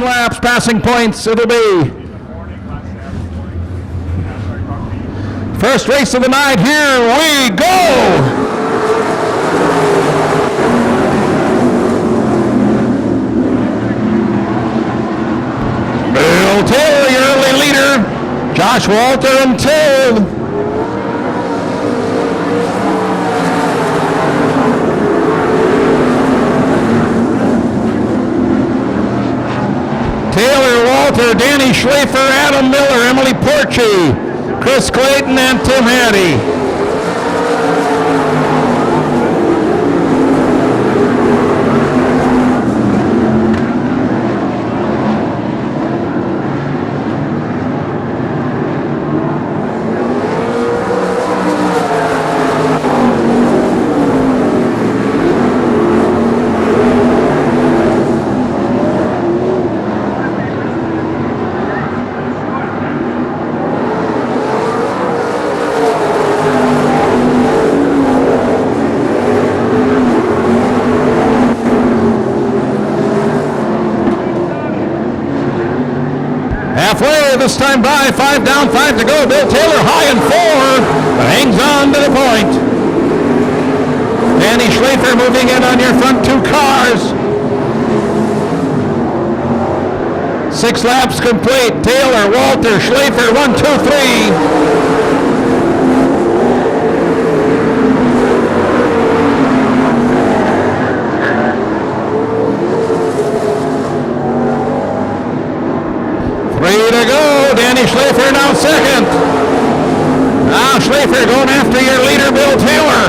9 laps, passing points it'll be. First race of the night, here we go! Bill Taylor, your early leader. Josh Walter and Till. Taylor, Walter, Danny Schlafer, Adam Miller, Emily Porchy, Chris Clayton, and Tim Hattie. Halfway this time by, 5 down, 5 to go. Bill Taylor high and 4, but hangs on to the point. Danny Schlafer moving in on your front 2 cars. 6 laps complete. Taylor, Walter, Schlafer, 1, 2, 3. To go. Danny Schlafer now second. Now Schlafer going after your leader, Bill Taylor.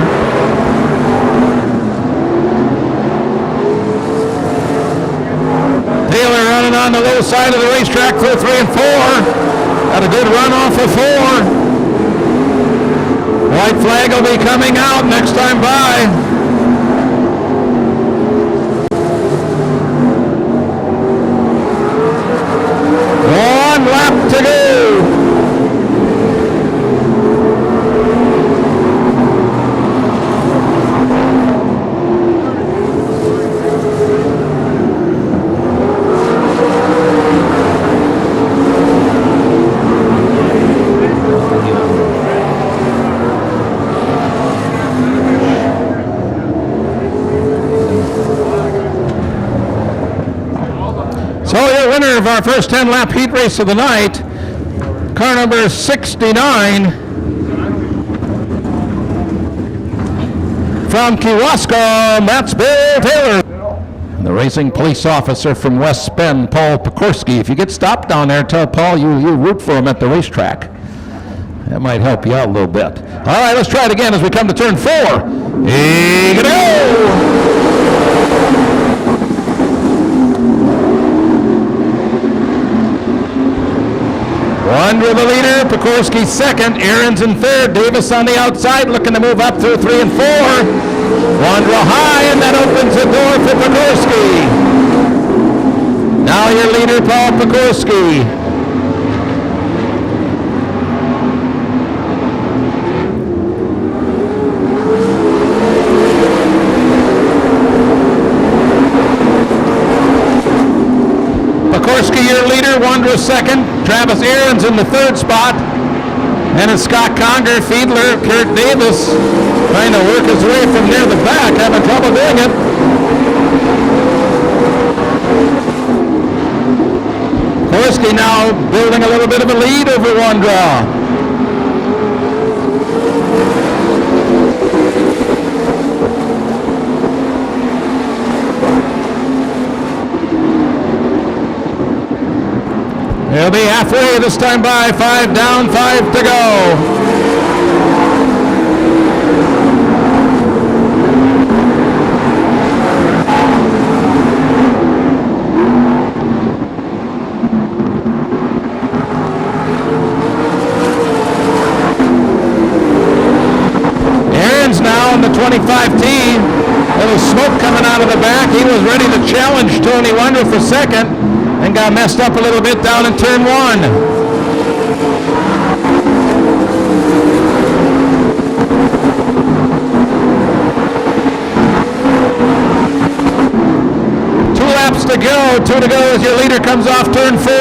Taylor running on the low side of the racetrack for 3 and 4. Got a good run off of 4. White flag will be coming out next time by. Lap to go. So your winner of our first 10-lap heat race of the night, car number 69 from Kewaskum, that's Bill Taylor. The racing police officer from West Bend, Paul Pekorski. If you get stopped down there, tell Paul you root for him at the racetrack. That might help you out a little bit. All right, let's try it again as we come to turn 4. Here we go! Wonder the leader, Pekorski second, Aarons in third, Davis on the outside looking to move up through 3 and 4. Wondra high, and that opens the door for Pekorski. Now your leader, Paul Pekorski. Pekorski, your leader, Wondra second, Travis Aarons in the third spot, and it's Scott Conger, Fiedler, Kurt Davis trying to work his way from near the back, having trouble doing it. Pekorski now building a little bit of a lead over Wondra. He'll be halfway this time by, 5 down, 5 to go. Aarons now in the 25 team. Little smoke coming out of the back. He was ready to challenge Tony Wondra for second. And got messed up a little bit down in turn 1. 2 laps to go. 2 to go as your leader comes off turn 4.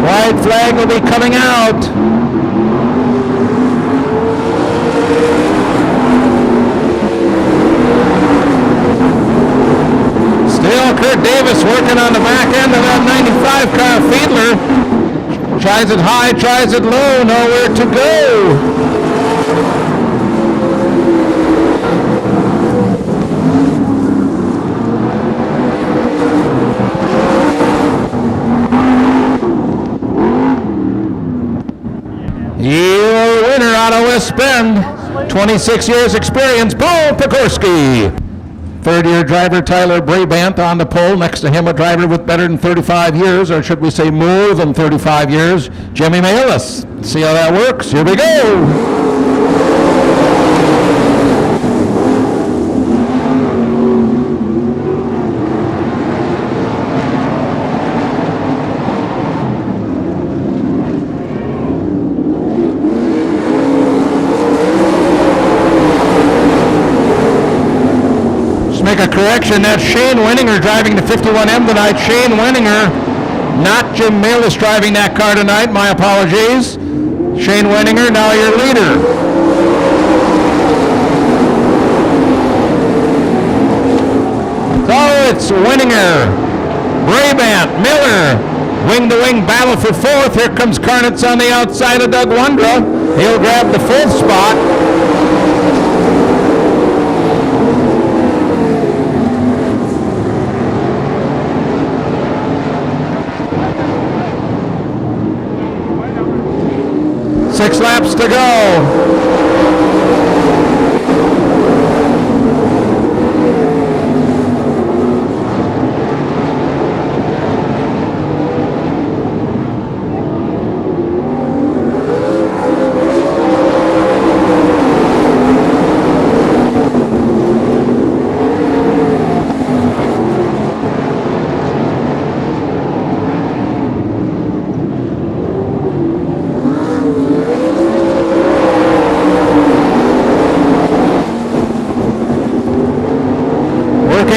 White flag will be coming out. Still Kurt Davis working on the back end of that 95 car. Fiedler tries it high, tries it low, nowhere to go. Your winner out of West Bend, 26 years experience, Paul Pekorski. Third-year driver Tyler Brabant on the pole. Next to him, a driver with better than 35 years, or should we say more than 35 years, Jimmy Mayelis. See how that works? Here we go. Make a correction, that's Shane Wenninger driving the 51M tonight. Shane Wenninger, not Jim Mayelis driving that car tonight. My apologies. Shane Wenninger, now your leader. So it's Wenninger, Brabant, Miller, wing-to-wing battle for 4th. Here comes Karnitz on the outside of Doug Wondra. He'll grab the 4th spot. Six laps to go.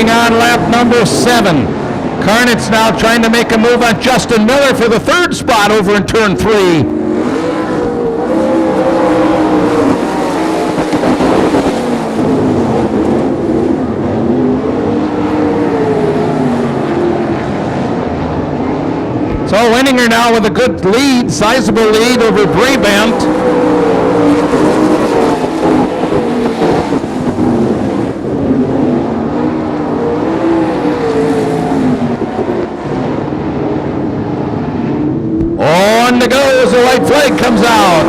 On lap number 7. Karnitz now trying to make a move on Justin Miller for the 3rd spot over in turn 3. So Wenninger now with a good lead, sizable lead over Brabant. On to go as the white flag comes out.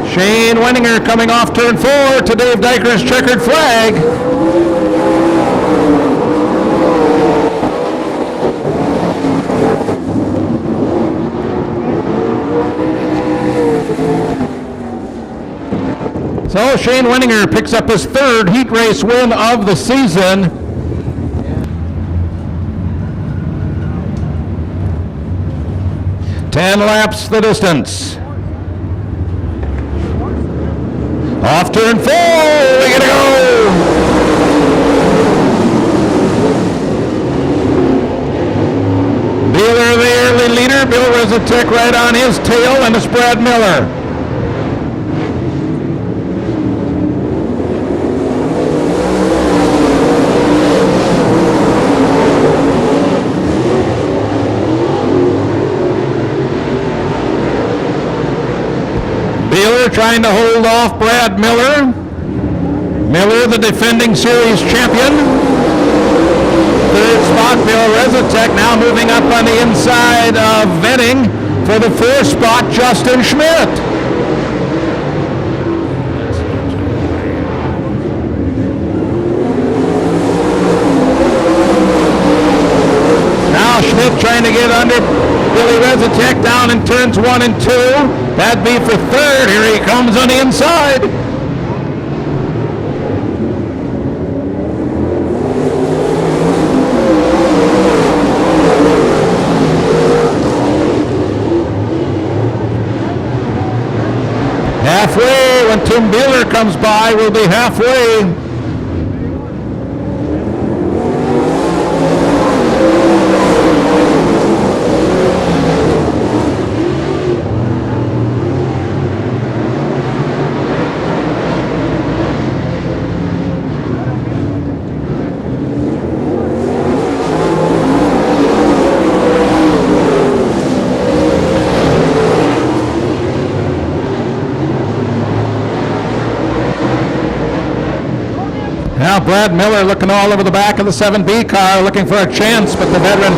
Shane Wenninger coming off turn 4 to Dave Dyker's checkered flag. So Shane Wenninger picks up his 3rd heat race win of the season. Ten laps the distance. Off turn 4, we gotta go. Beeler the early leader, Bill Rezatek right on his tail, and it's Brad Miller. Trying to hold off Brad Miller. Miller, the defending series champion. 3rd spot, Bill Rezatek now moving up on the inside of Venning for the 4th spot, Justin Schmidt. Now Schmidt trying to get under Billy Rezatek down in turns 1 and 2. That'd be for 3rd. Here he comes on the inside. Tim Beeler comes by, we'll be halfway. Now Brad Miller looking all over the back of the 7B car, looking for a chance, but the veteran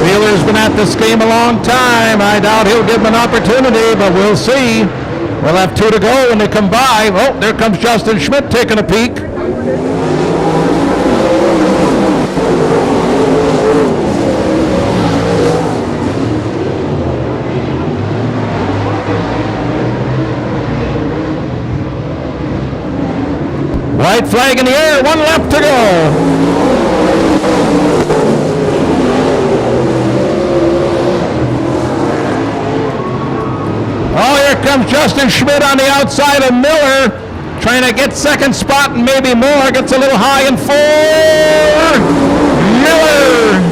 Beeler's been at this game a long time. I doubt he'll give him an opportunity, but we'll see. We'll have 2 to go when they come by. Oh, there comes Justin Schmidt taking a peek. White flag in the air, 1 lap to go. Oh, here comes Justin Schmidt on the outside of Miller, trying to get second spot and maybe more. Gets a little high in 4. Miller.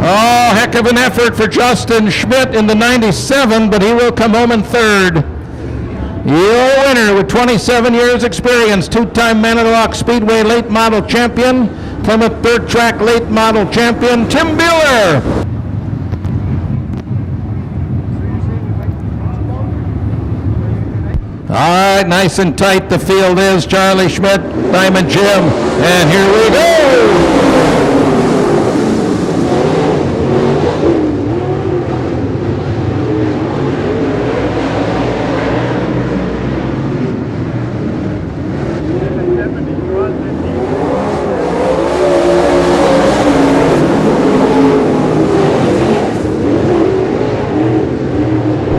Oh, heck of an effort for Justin Schmidt in the 97, but he will come home in 3rd. Your winner with 27 years experience, 2-time Manitowoc Speedway late model champion, Plymouth Dirt Track late model champion, Tim Beeler. All right, nice and tight the field is. Charlie Schmidt, Diamond Jim, and here we go.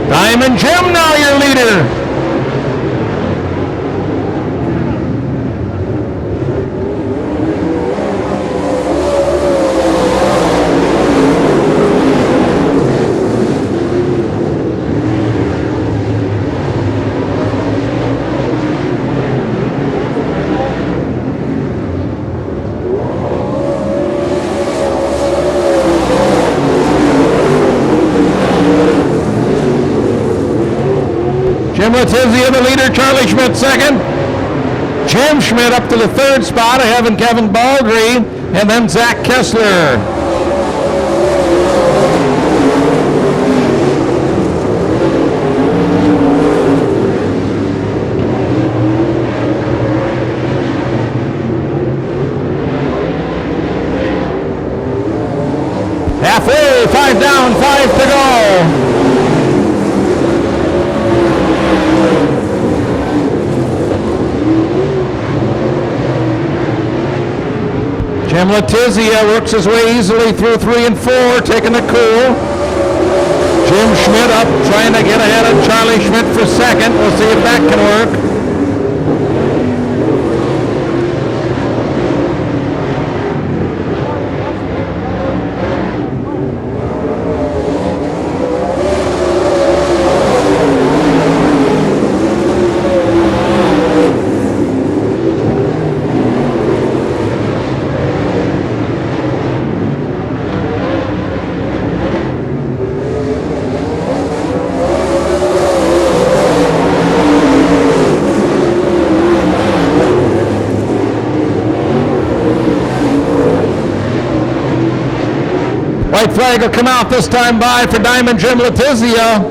Diamond Jim now your leader. Jim Letizia the leader, Charlie Schmidt second. Jim Schmidt up to the 3rd spot, ahead of Kevin Baldry, and then Zach Kessler. Halfway, 5 down, 5 to go. Jim Letizia works his way easily through 3 and 4, taking the cool. Jim Schmidt up, trying to get ahead of Charlie Schmidt for 2nd. We'll see if that can work. White flag will come out this time by for Diamond Jim Letizia.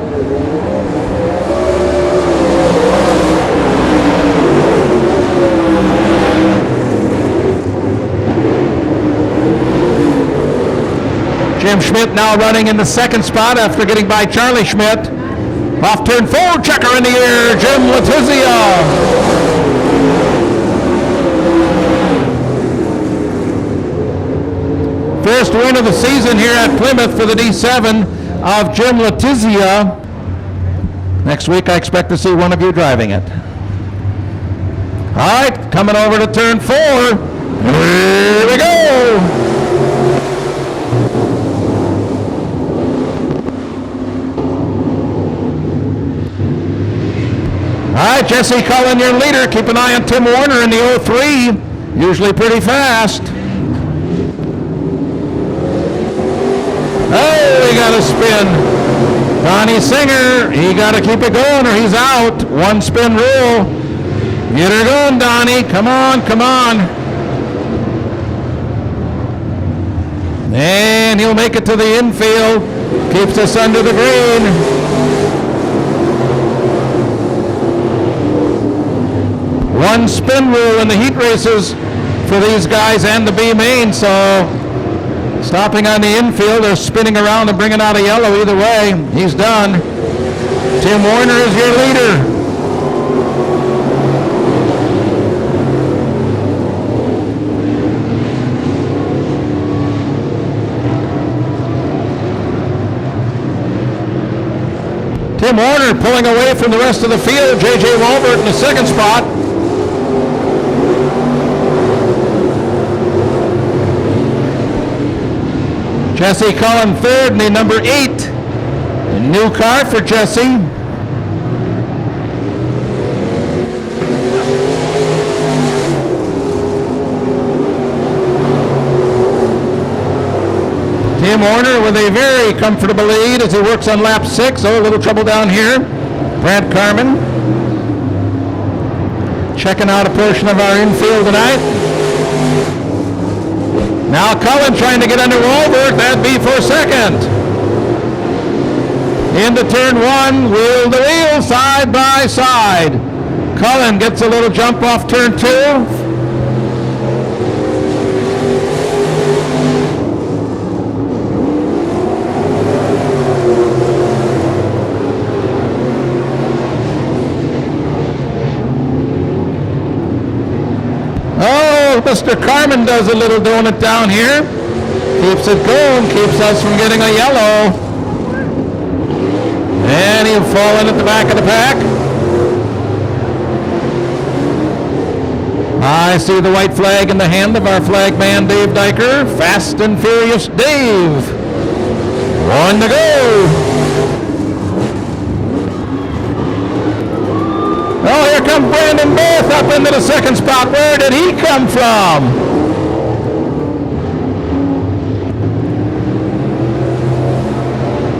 Jim Schmidt now running in the 2nd spot after getting by Charlie Schmidt. Off turn 4, checker in the air, Jim Letizia. First win of the season here at Plymouth for the D7 of Jim Letizia. Next week I expect to see one of you driving it. All right, coming over to turn 4. Here we go. All right, Jesse Cullen, your leader. Keep an eye on Tim Warner in the 03. Usually pretty fast. Oh, he got a spin. Donnie Singer, he got to keep it going or he's out. One spin rule. Get her going, Donnie. Come on, come on. And he'll make it to the infield. Keeps us under the green. One spin rule in the heat races for these guys and the B main, so stopping on the infield or spinning around and bringing out a yellow, either way, he's done. Tim Warner is your leader. Tim Warner pulling away from the rest of the field. J.J. Walbert in the second spot. Jesse Cullen third in the number 8. A new car for Jesse. Tim Warner with a very comfortable lead as he works on lap 6. Oh, a little trouble down here. Brad Carman checking out a portion of our infield tonight. Now Cullen trying to get under Walbert. That'd be for second. Into turn 1, wheel to wheel, side by side. Cullen gets a little jump off turn 2. Mr. Carmen does a little donut down here. Keeps it going, keeps us from getting a yellow. And he'll fall in at the back of the pack. I see the white flag in the hand of our flag man, Dave Dyker. Fast and Furious Dave. 1 to go. Oh, here comes Brandon Booth up into the second spot. Where did he come from?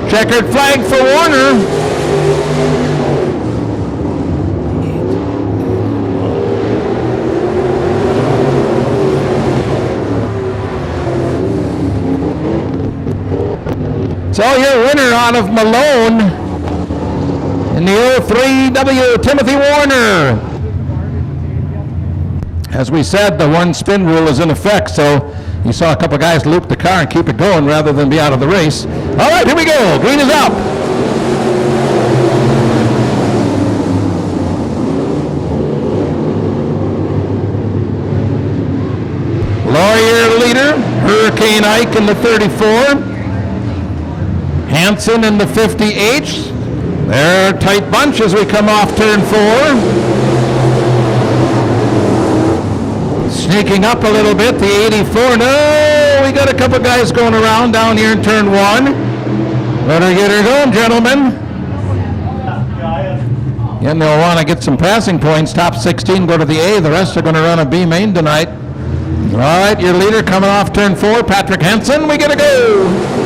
Checkered flag for Warner. So your winner out of Malone in the 03W, Timothy Warner. As we said, the one spin rule is in effect, so you saw a couple guys loop the car and keep it going rather than be out of the race. All right, here we go. Green is up. Lawyer leader, Hurricane Ike in the 34. Hanson in the 50H. They're a tight bunch as we come off turn 4. Sneaking up a little bit, the 84. No, we got a couple guys going around down here in turn 1. Better get her going, gentlemen. And they'll want to get some passing points. Top 16 go to the A. The rest are going to run a B main tonight. All right, your leader coming off turn 4, Patrick Henson. We got to go.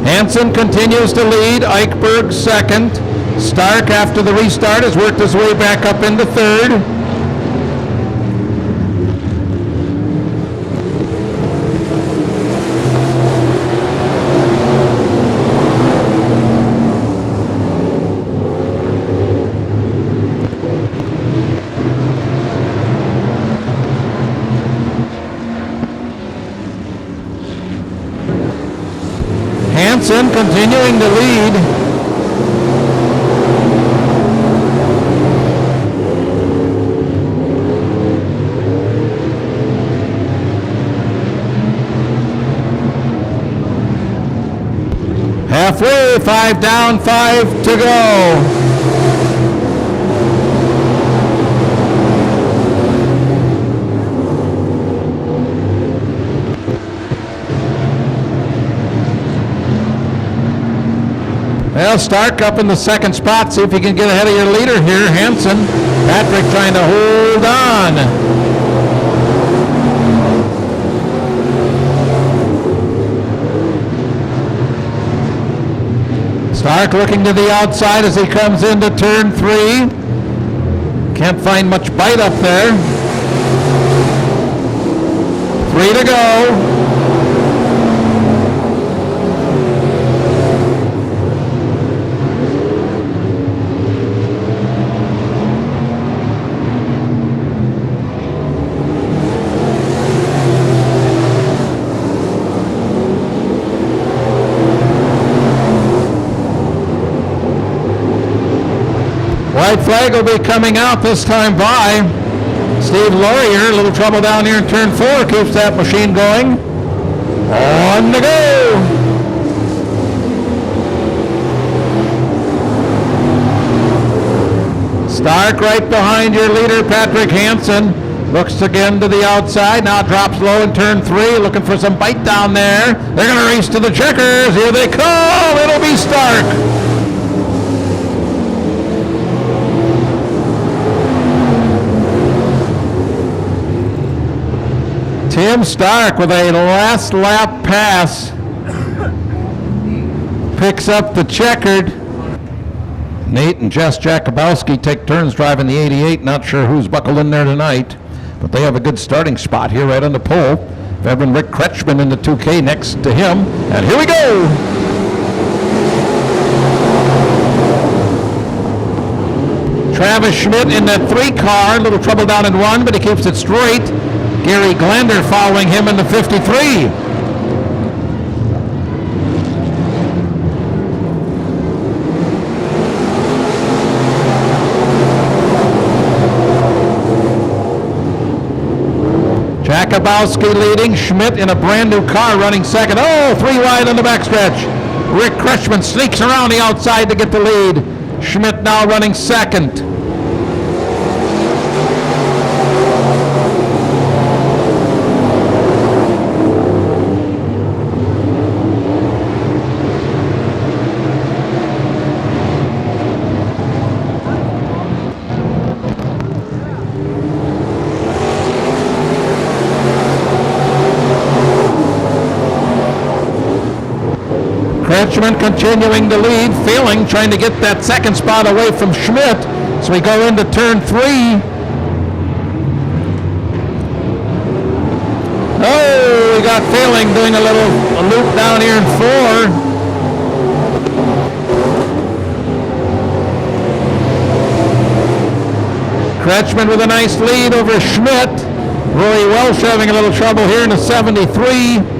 Hansen continues to lead, Eichberg second. Stark, after the restart, has worked his way back up into third. Hansen continuing to lead. Halfway, 5 down, 5 to go. Well, Stark up in the second spot. See if you can get ahead of your leader here, Hansen. Patrick trying to hold on. Stark looking to the outside as he comes into turn 3. Can't find much bite up there. 3 to go. White flag will be coming out this time by Steve Laurier. A little trouble down here in turn 4. Keeps that machine going. On the go. Stark right behind your leader, Patrick Hansen. Looks again to the outside. Now drops low in turn 3. Looking for some bite down there. They're going to race to the checkers. Here they come. It'll be Stark. Tim Stark with a last lap pass picks up the checkered. Nate and Jess Jakubowski take turns driving the 88. Not sure who's buckled in there tonight, but they have a good starting spot here right on the pole. Veteran Rick Kretschmann in the 2K next to him. And here we go. Travis Schmidt in that 3 car. A little trouble down in 1, but he keeps it straight. Gary Glander following him in the 53. Jakubowski leading, Schmidt in a brand new car running second. Oh, 3 wide on the backstretch. Rick Kretschmann sneaks around the outside to get the lead. Schmidt now running second. Kretschmann continuing to lead, Feeling trying to get that second spot away from Schmidt. So we go into turn 3. Oh, we got Feeling doing a loop down here in 4. Kretschmann with a nice lead over Schmidt. Roy Welsh having a little trouble here in the 73.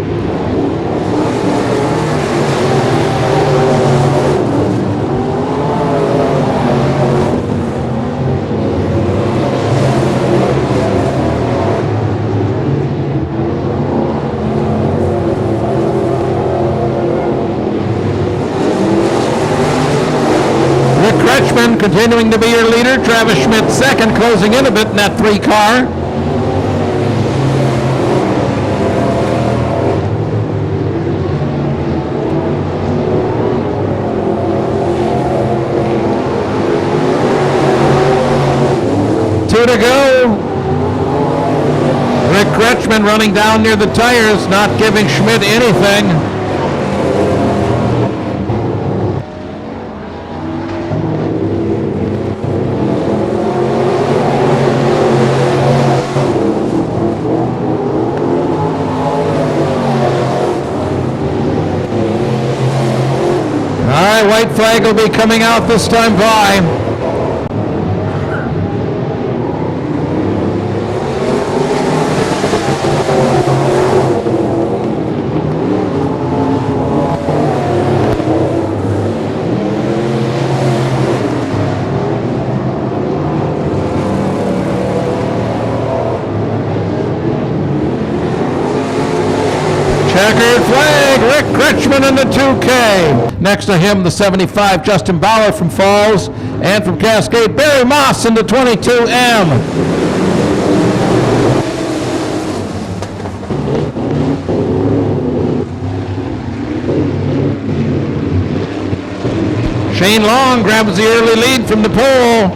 Continuing to be your leader, Travis Schmidt second, closing in a bit in that 3 car. Two to go. Rick Kretschmann running down near the tires, not giving Schmidt anything. White flag will be coming out this time by. Checkered flag, Rick Kretschmann in the 2K. Next to him, the 75, Justin Bauer from Falls, and from Cascade, Barry Moss in the 22M. Shane Long grabs the early lead from the pole.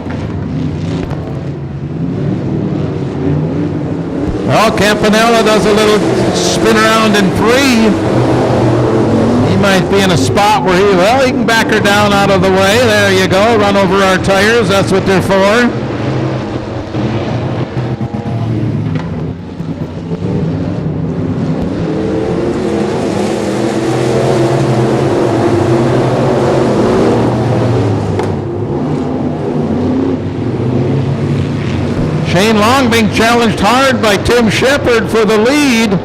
Well, Campanella does a little spin around in 3. He might be in a spot where he can back her down out of the way. There you go, run over our tires, that's what they're for. Shane Long being challenged hard by Tim Shepard for the lead.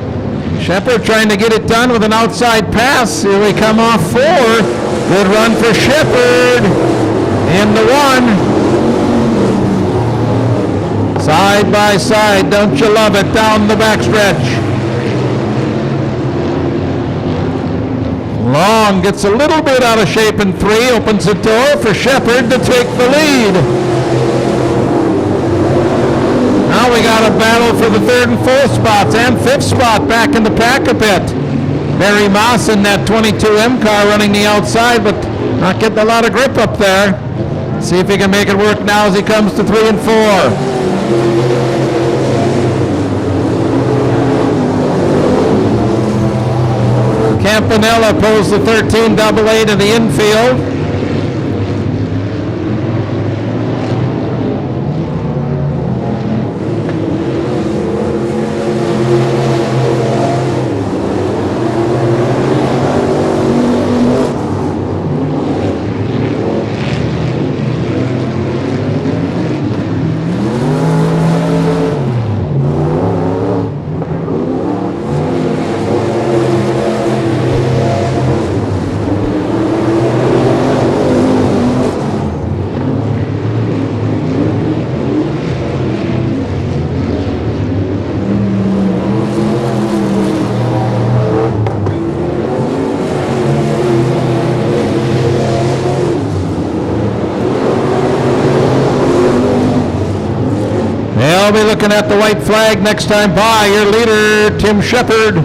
Shepard trying to get it done with an outside pass. Here we come off 4. Good run for Shepard. In the 1. Side by side, don't you love it, down the backstretch. Long gets a little bit out of shape in 3, opens the door for Shepard to take the lead. Now we got a battle for the 3rd and 4th spots and 5th spot back in the pack a bit. Barry Moss in that 22M car running the outside, but not getting a lot of grip up there. See if he can make it work now as he comes to 3 and 4. Campanella pulls the 13 AA to the infield. I'll be looking at the white flag next time by. Your leader, Tim Shepard.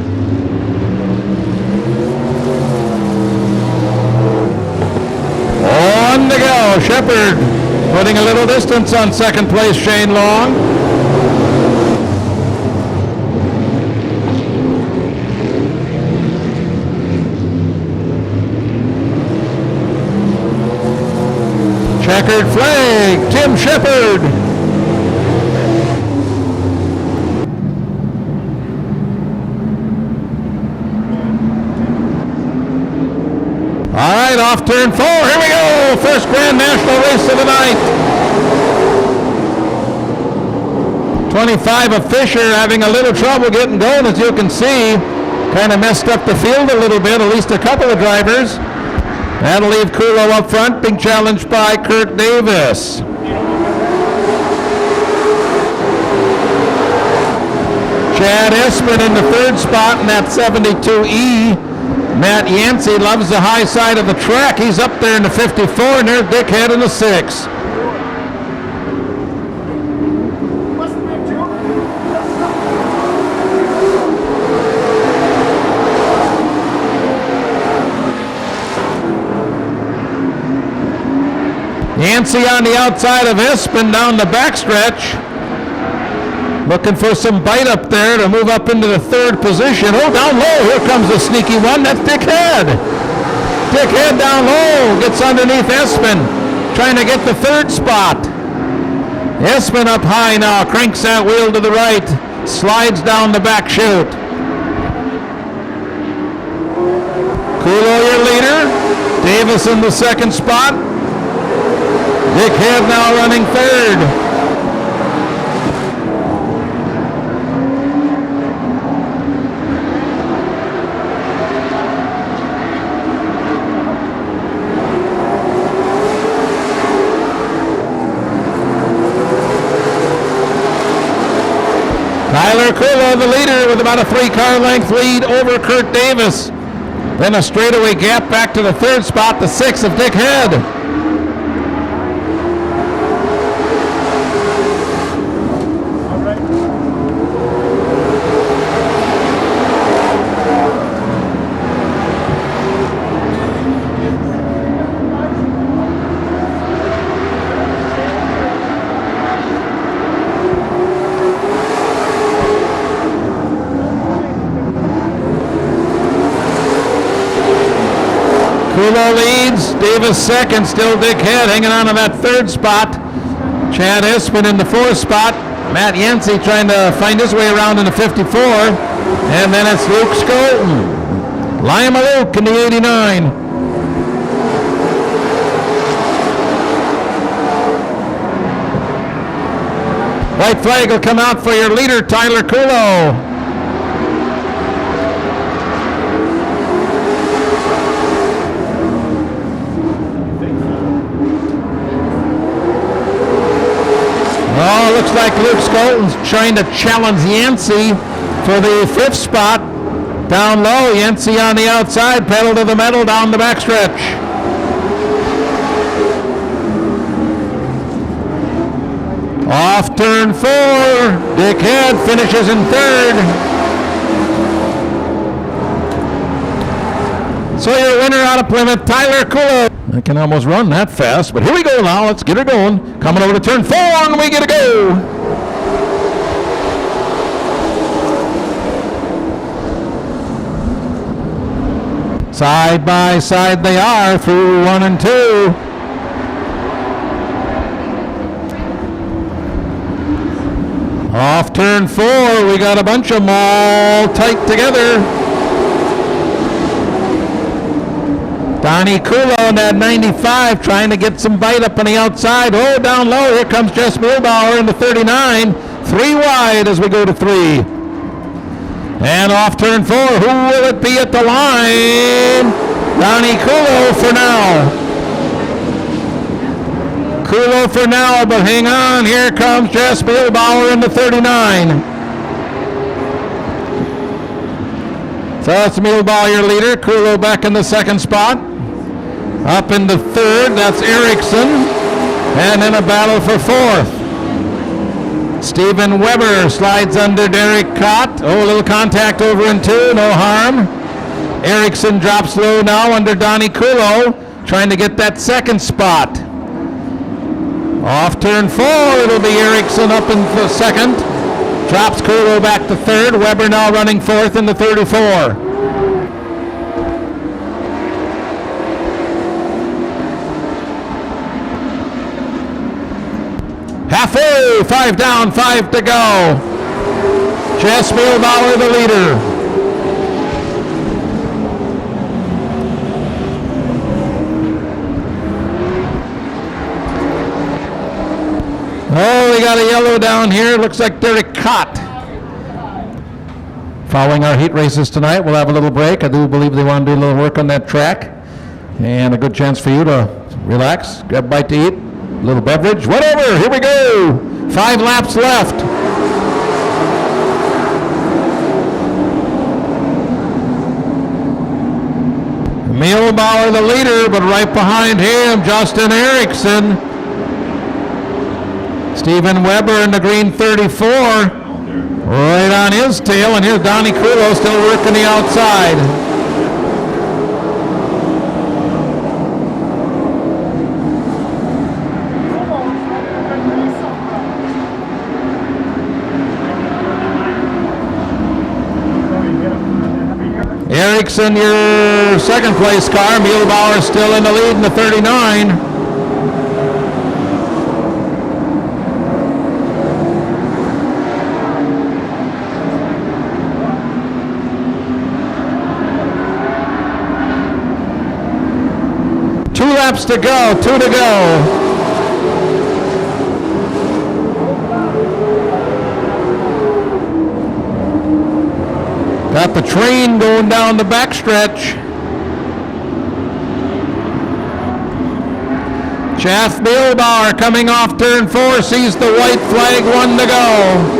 On to go. Shepard putting a little distance on second place, Shane Long. Checkered flag, Tim Shepard. All right, off turn 4. Here we go. First Grand National race of the night. 25 of Fisher having a little trouble getting going, as you can see. Kind of messed up the field a little bit, at least a couple of drivers. That'll leave Kulo up front, being challenged by Kurt Davis. Chad Espin in the 3rd spot in that 72E. Matt Yancey loves the high side of the track. He's up there in the 54, and there's Dickhead in the 6. Yancey on the outside of Espin down the backstretch. Looking for some bite up there to move up into the 3rd position. Oh, down low. Here comes a sneaky one. That's Dickhead. Dickhead down low. Gets underneath Espin. Trying to get the 3rd spot. Espin up high now. Cranks that wheel to the right. Slides down the back chute. Kulo your leader. Davis in the 2nd spot. Dickhead now running 3rd. Tyler Kulo, the leader, with about a 3-car length lead over Kurt Davis. Then a straightaway gap back to the third spot, the 6 of Dick Head. Kulo leads, Davis second, still Dick Head hanging on to that third spot. Chad Espin in the fourth spot. Matt Yancey trying to find his way around in the 54. And then it's Luke Skolton. Lima Luke in the 89. White flag will come out for your leader, Tyler Kulo. Oh, looks like Luke Skolton's trying to challenge Yancey for the 5th spot. Down low, Yancey on the outside, pedal to the metal down the backstretch. Off turn 4, Dick Head finishes in 3rd. So your winner out of Plymouth, Tyler Kulo. I can almost run that fast, but here we go now. Let's get her going. Coming over to turn 4, and we get to go. Side by side they are through 1 and 2. Off turn 4, we got a bunch of them all tight together. Donnie Kulo in that 95 trying to get some bite up on the outside. Oh, down low, here comes Jess Muehlbauer in the 39. 3 wide as we go to 3. And off turn 4, who will it be at the line? Donnie Kulo for now. Kulo for now, but hang on, here comes Jess Muehlbauer in the 39. So that's Muehlbauer, your leader. Kulo back in the 2nd spot. Up in the 3rd, that's Erickson. And then a battle for 4th. Stephen Weber slides under Derek Cott. Oh, a little contact over in 2, no harm. Erickson drops low now under Donnie Kulo, trying to get that 2nd spot. Off turn 4, it'll be Erickson up in the 2nd. Drops Kulo back to 3rd. Weber now running 4th in the 34. Halfway, 5 down, 5 to go. Jess Muehlbauer the leader. Oh, we got a yellow down here. Looks like Derek Cott. Following our heat races tonight, we'll have a little break. I do believe they want to do a little work on that track. And a good chance for you to relax, grab a bite to eat, a little beverage, whatever. Here we go. 5 laps left. Muehlbauer the leader, but right behind him, Justin Erickson. Stephen Weber in the green 34, right on his tail, and here's Donnie Kulo still working the outside. Erickson, your 2nd place car. Muehlbauer still in the lead in the 39. Laps to go, 2 to go. Got the train going down the backstretch. Jeff Muehlbauer coming off turn 4, sees the white flag, 1 to go.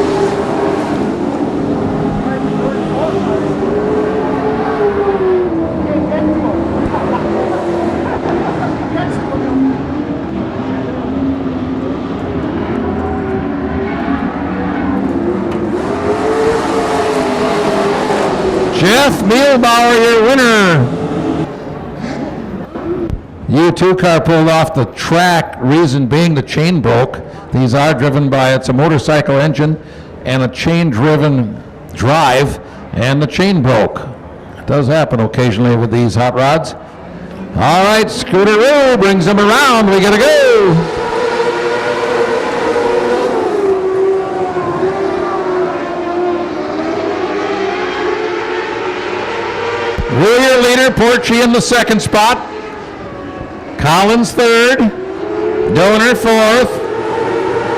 Mulbauer, your winner. U2 car pulled off the track, reason being the chain broke. These are driven by, it's a motorcycle engine and a chain-driven drive, and the chain broke. It does happen occasionally with these hot rods. All right, Scooteroo brings them around. We gotta go. Rue, your leader. Porchy in the second spot. Collins third. Donor fourth.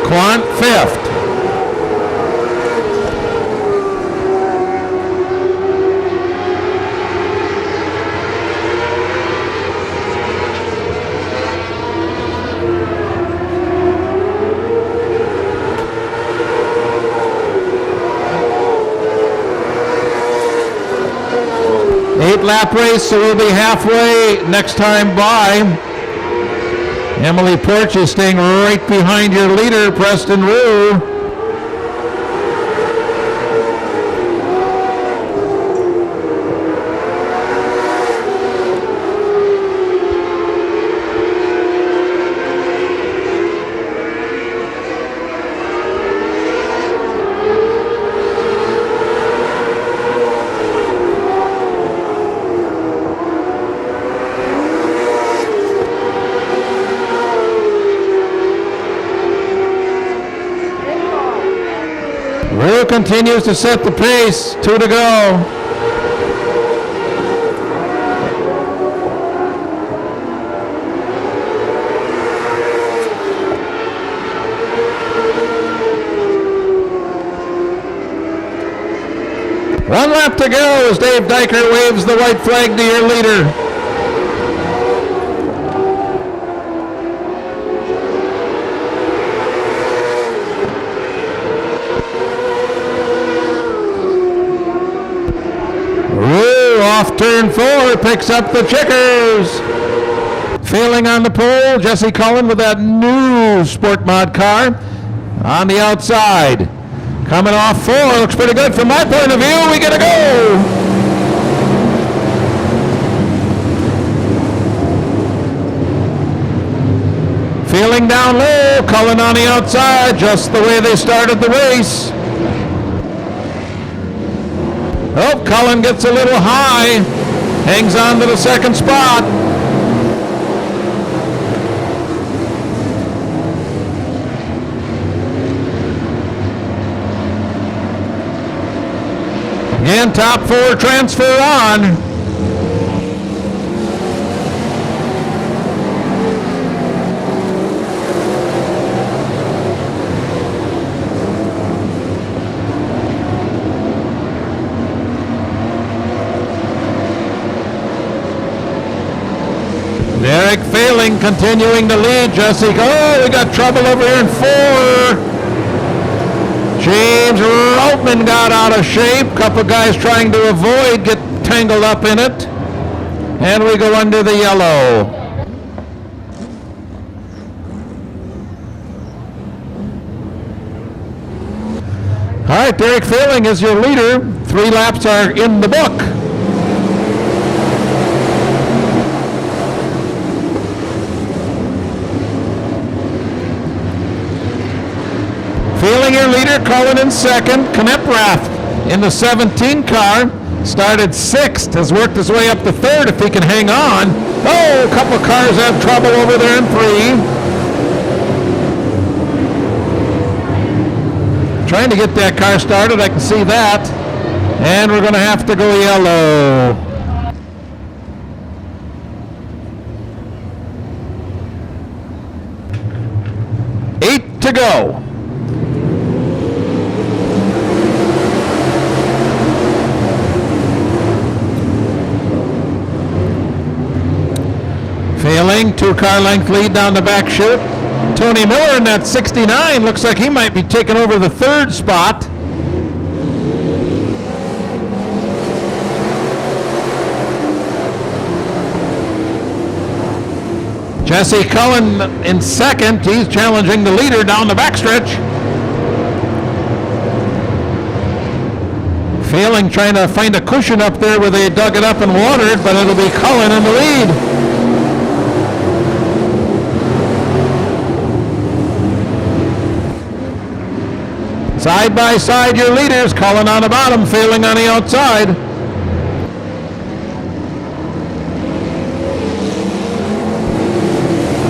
Quant fifth. Eight-lap race, so we'll be halfway next time by. Emily Porch is staying right behind your leader, Preston Rue. Rue continues to set the pace. 2 to go. One lap to go as Dave Dyker waves the white flag to your leader. Off turn 4, picks up the checkers. Failing on the pole, Jesse Cullen with that new Sport Mod car on the outside. Coming off 4, looks pretty good from my point of view. We gotta go. Feeling down low, Cullen on the outside, just the way they started the race. Oh, Cullen gets a little high, hangs on to the second spot. Again, top 4 transfer on. Derek Failing continuing to lead. Jesse, oh, we got trouble over here in 4. James Routman got out of shape. Couple guys trying to avoid, get tangled up in it. And we go under the yellow. All right, Derek Failing is your leader. 3 laps are in the book. Failing your leader, Cullen in second. Kneprath in the 17 car. Started 6th, has worked his way up to 3rd if he can hang on. Oh, a couple of cars have trouble over there in 3. Trying to get that car started, I can see that. And we're going to have to go yellow. Eight to go. Failing, 2-car length lead down the back chute. Tony Miller in that 69 looks like he might be taking over the 3rd spot. Jesse Cullen in 2nd. He's challenging the leader down the backstretch. Failing, trying to find a cushion up there where they dug it up and watered, but it'll be Cullen in the lead. Side by side, your leaders. Cullen on the bottom, Failing on the outside.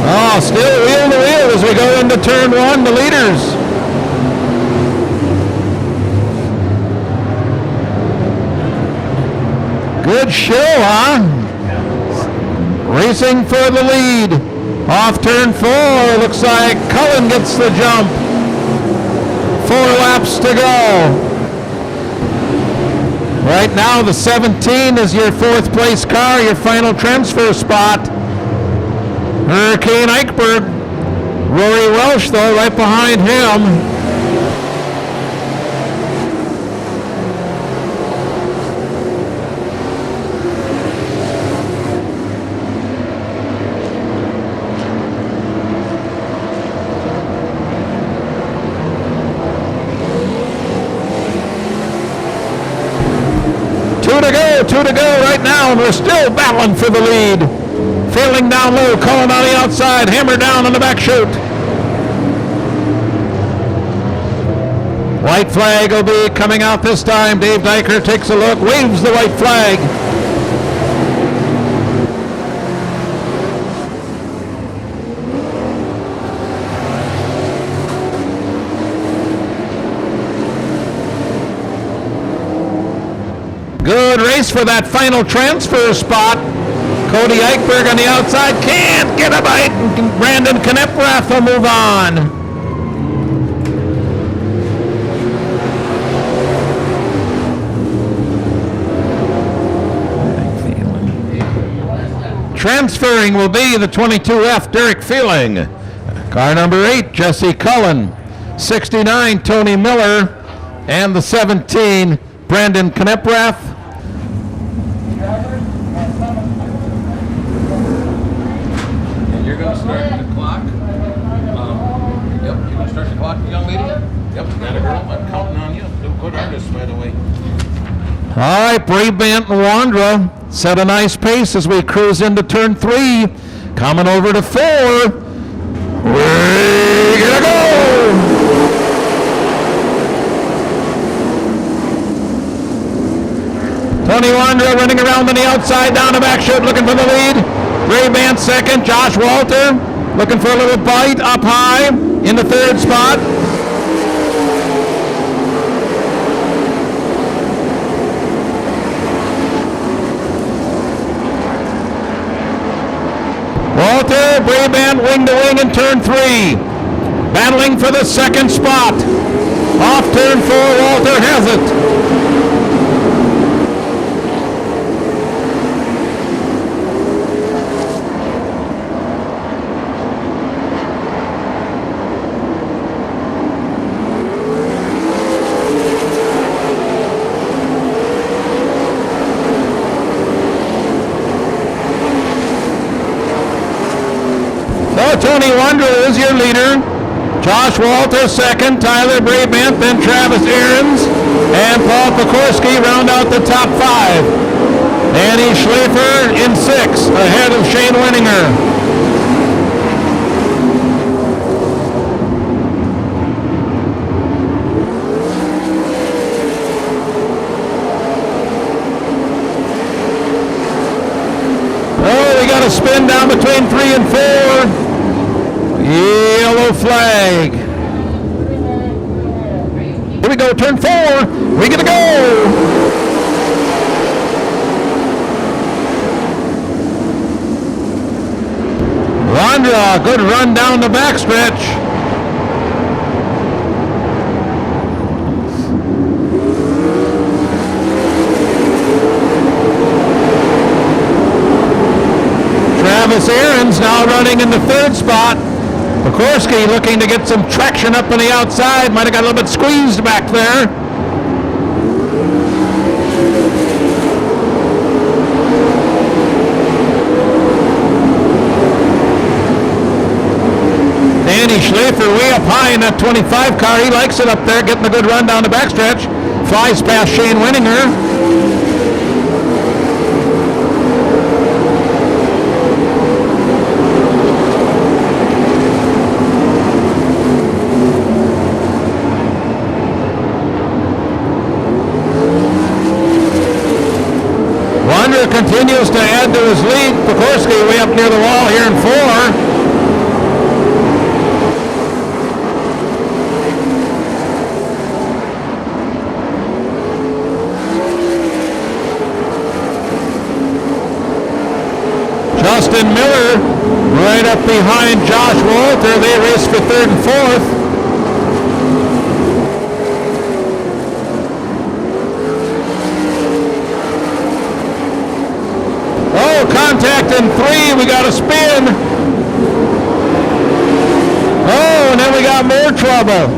Oh, still wheel to wheel as we go into turn one, the leaders. Good show, huh? Racing for the lead. Off turn 4, looks like Cullen gets the jump. 4 laps to go. Right now the 17 is your 4th place car, your final transfer spot. Hurricane Eichberg. Rory Welsh, though, right behind him. Two to go right now, and we're still battling for the lead. Failing down low, Cullen on the outside, Hammer down on the back chute. White flag will be coming out this time. Dave Dyker takes a look, waves the white flag. Good race for that final transfer spot. Cody Eichberg on the outside can't get a bite. Brandon Kneprath will move on. Transferring will be the 22F Derek Feeling. Car number 8, Jesse Cullen. 69, Tony Miller. And the 17, Brandon Kneprath. All right, Brabant and Wandra set a nice pace as we cruise into turn 3. Coming over to 4. We're gonna go! Tony Wandra running around on the outside, down the back chute, looking for the lead. Brabant second, Josh Walter looking for a little bite up high in the 3rd spot. Walter, Brabant, wing to wing in turn 3. Battling for the 2nd spot. Off turn 4, Walter has it. Tony Wandra is your leader. Josh Walter second, Tyler Brabant, then Travis Ahrens, and Paul Pekorski round out the top 5. Danny Schlafer in 6, ahead of Shane Winninger. Oh, we got a spin down between 3 and 4. Yellow flag. Here we go, turn 4. We're gonna go. Wandra, good run down the backstretch. Travis Ahrens now running in the 3rd spot. Pekorski looking to get some traction up on the outside. Might have got a little bit squeezed back there. Danny Schlafer way up high in that 25 car. He likes it up there, getting a good run down the backstretch. Flies past Shane Winninger. Continues to add to his lead. Pekorski way up near the wall here in 4. Justin Miller right up behind Josh Walter. They race for 3rd and 4th. Contact in 3, we got a spin. Oh, and then we got more trouble.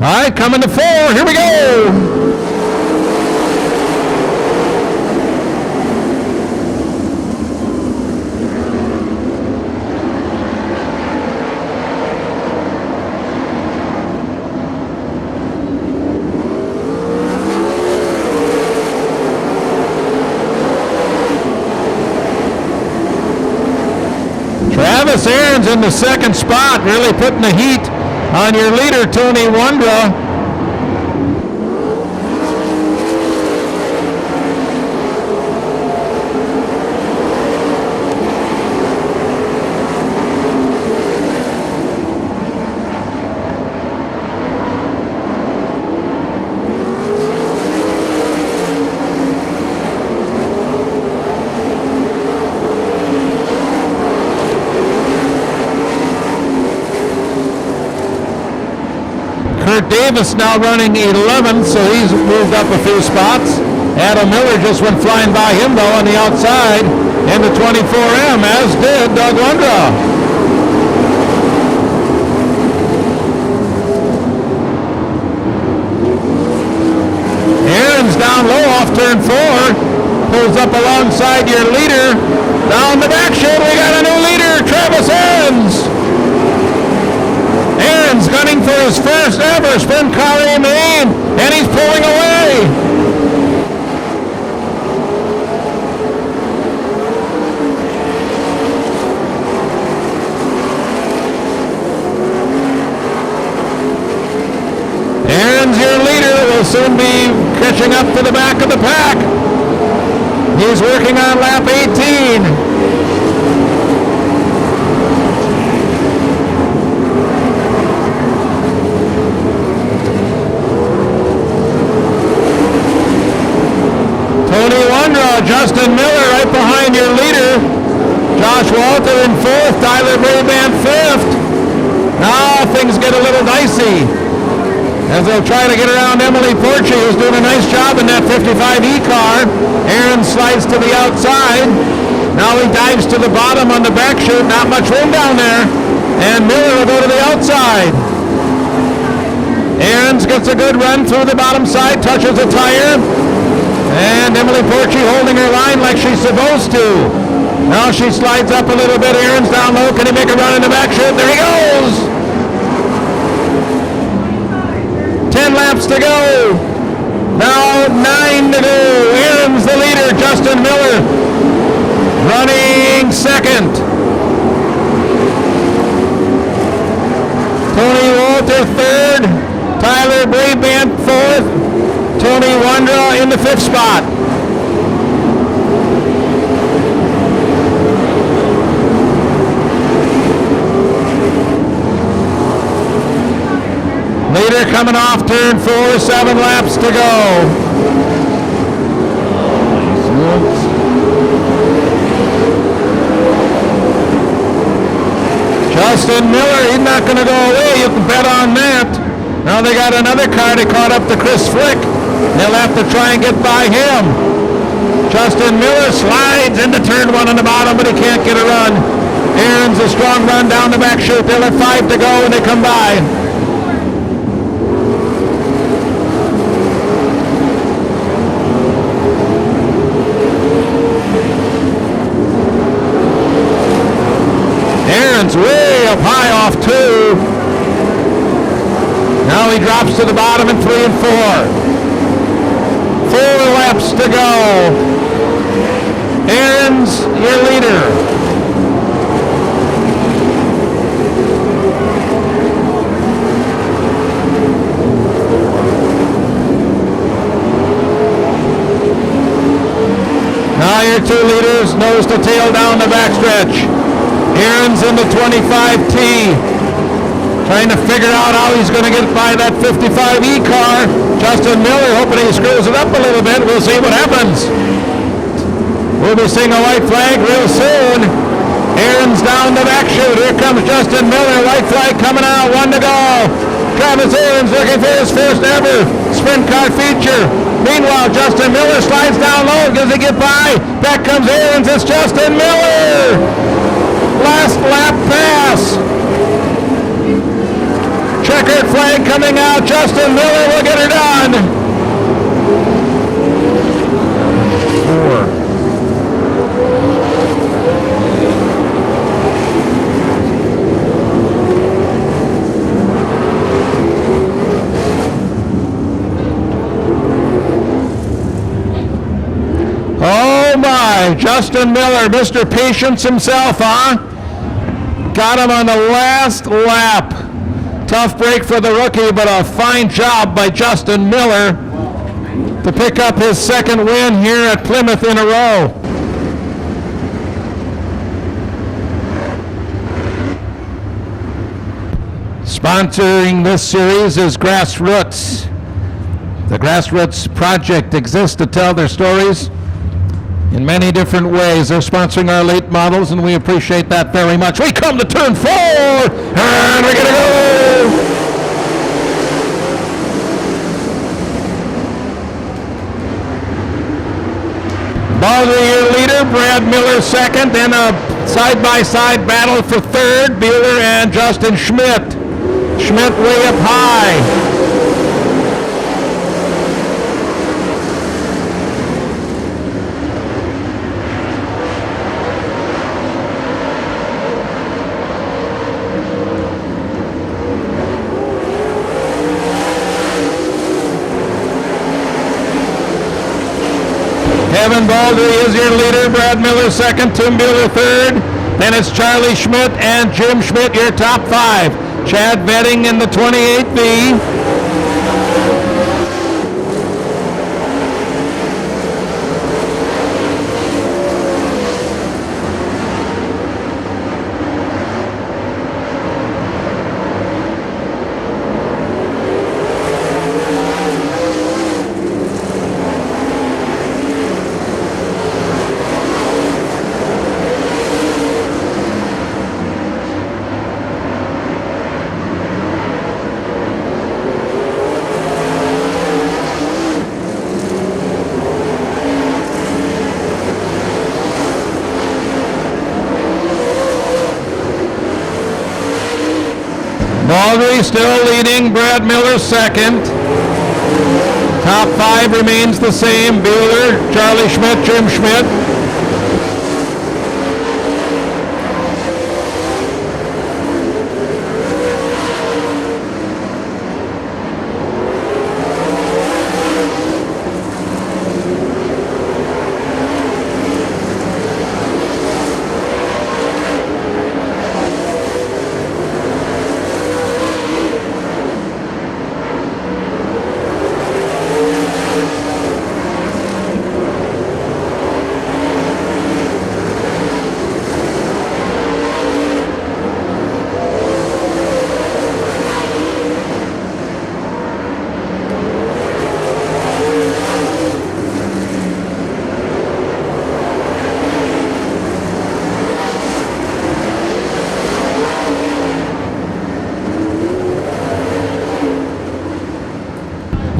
All right, coming to 4, here we go. Travis Aaron's in the 2nd spot, really putting the heat on your leader, Tony Wondra. Davis now running 11th, so he's moved up a few spots. Adam Miller just went flying by him, though, on the outside into 24M, as did Doug Wondra. Aaron's down low off turn 4. Pulls up alongside your leader. Down the back chute, we got a new leader, Travis Aaron's. Aaron's gunning for his first ever sprint car in Maine, and he's pulling away. Aaron's your leader, will soon be catching up to the back of the pack. He's working on lap 18. Justin Miller right behind your leader. Josh Walter in 4th, Tyler Brabant 5th. Now things get a little dicey as they'll try to get around Emily Porchy, who's doing a nice job in that 55E car. Aaron slides to the outside. Now he dives to the bottom on the back chute. Not much room down there. And Miller will go to the outside. Aaron's gets a good run through the bottom side, touches a tire. And Emily Porchy holding her line like she's supposed to. Now she slides up a little bit. Aaron's down low. Can he make a run in the back chute? There he goes. 10 laps to go. Now 9 to go. Aaron's the leader. Justin Miller running 2nd. Tony Walter 3rd. Tyler Brabant 4th. Tony Wondra in the 5th spot. Leader coming off turn 4, 7 laps to go. Justin Miller, he's not going to go away. You can bet on that. Now they got another car. They caught up to Chris Flick. They'll have to try and get by him. Justin Miller slides into turn 1 on the bottom, but he can't get a run. Aaron's a strong run down the back chute. They'll have 5 to go when they come by. Aaron's way up high off 2. drops to the bottom in 3 and 4. 4 laps to go. Aaron's your leader. Now your 2 leaders, nose to tail down the backstretch. Aaron's in the 25T, trying to figure out how he's going to get by that 55E car. Justin Miller hoping he screws it up a little bit. We'll see what happens. We'll be seeing a white flag real soon. Aaron's down the back chute. Here comes Justin Miller. White flag coming out. 1 to go. Travis Aaron's looking for his first ever sprint car feature. Meanwhile, Justin Miller slides down low. Does he get by? Back comes Aaron's. It's Justin Miller. Last lap pass. Checkered flag coming out. Justin Miller will get her done. 4. Oh my, Justin Miller, Mr. Patience himself, huh? Got him on the last lap. Tough break for the rookie, but a fine job by Justin Miller to pick up his second win here at Plymouth in a row. Sponsoring this series is Grassroots. The Grassroots Project exists to tell their stories in many different ways. They're sponsoring our late models, and we appreciate that very much. We come to turn 4, and we're going to go! Baldry, your leader, Brad Miller second, then a side-by-side battle for third, Bueller and Justin Schmidt. Schmidt way up high. Kevin Baldry is your leader, Brad Miller second, Tim Bueller third. Then it's Charlie Schmidt and Jim Schmidt, your top 5. Chad Vetting in the 28B. Baldry still leading, Brad Miller second. Top 5 remains the same, Bueller, Charlie Schmidt, Jim Schmidt.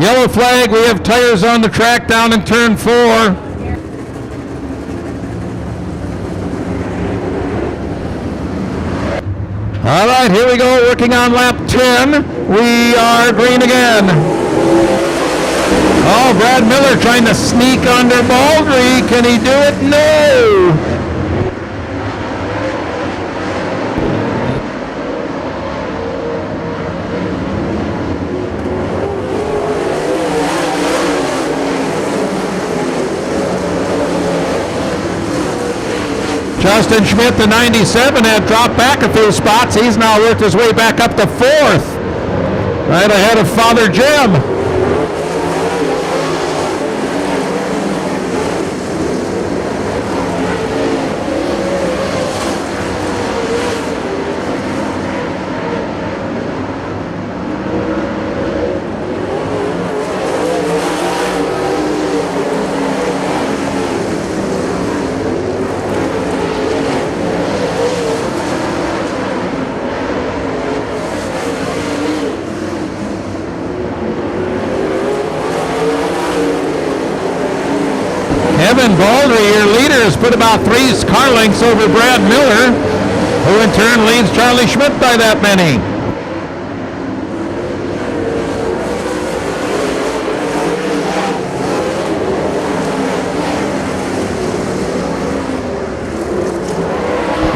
Yellow flag, we have tires on the track down in turn 4. All right, here we go, working on lap 10. We are green again. Oh, Brad Miller trying to sneak under Baldry. Can he do it? No. Justin Schmidt, the 97, had dropped back a few spots. He's now worked his way back up to 4th, right ahead of Father Jim. Kevin Baldry, your leader, has put about 3 car lengths over Brad Miller, who in turn leads Charlie Schmidt by that many.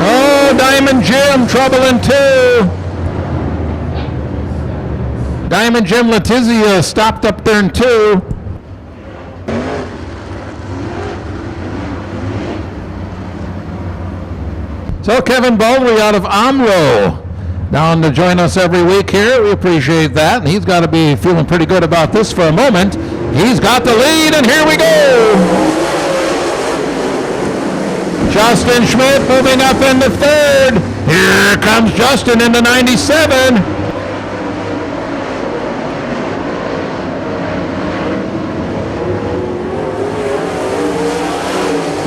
Oh, Diamond Jim, trouble in 2. Diamond Jim Letizia stopped up there in 2. So Kevin Baldry out of Omro down to join us every week here. We appreciate that. And he's got to be feeling pretty good about this for a moment. He's got the lead, and here we go. Justin Schmidt moving up into 3rd. Here comes Justin in the 97.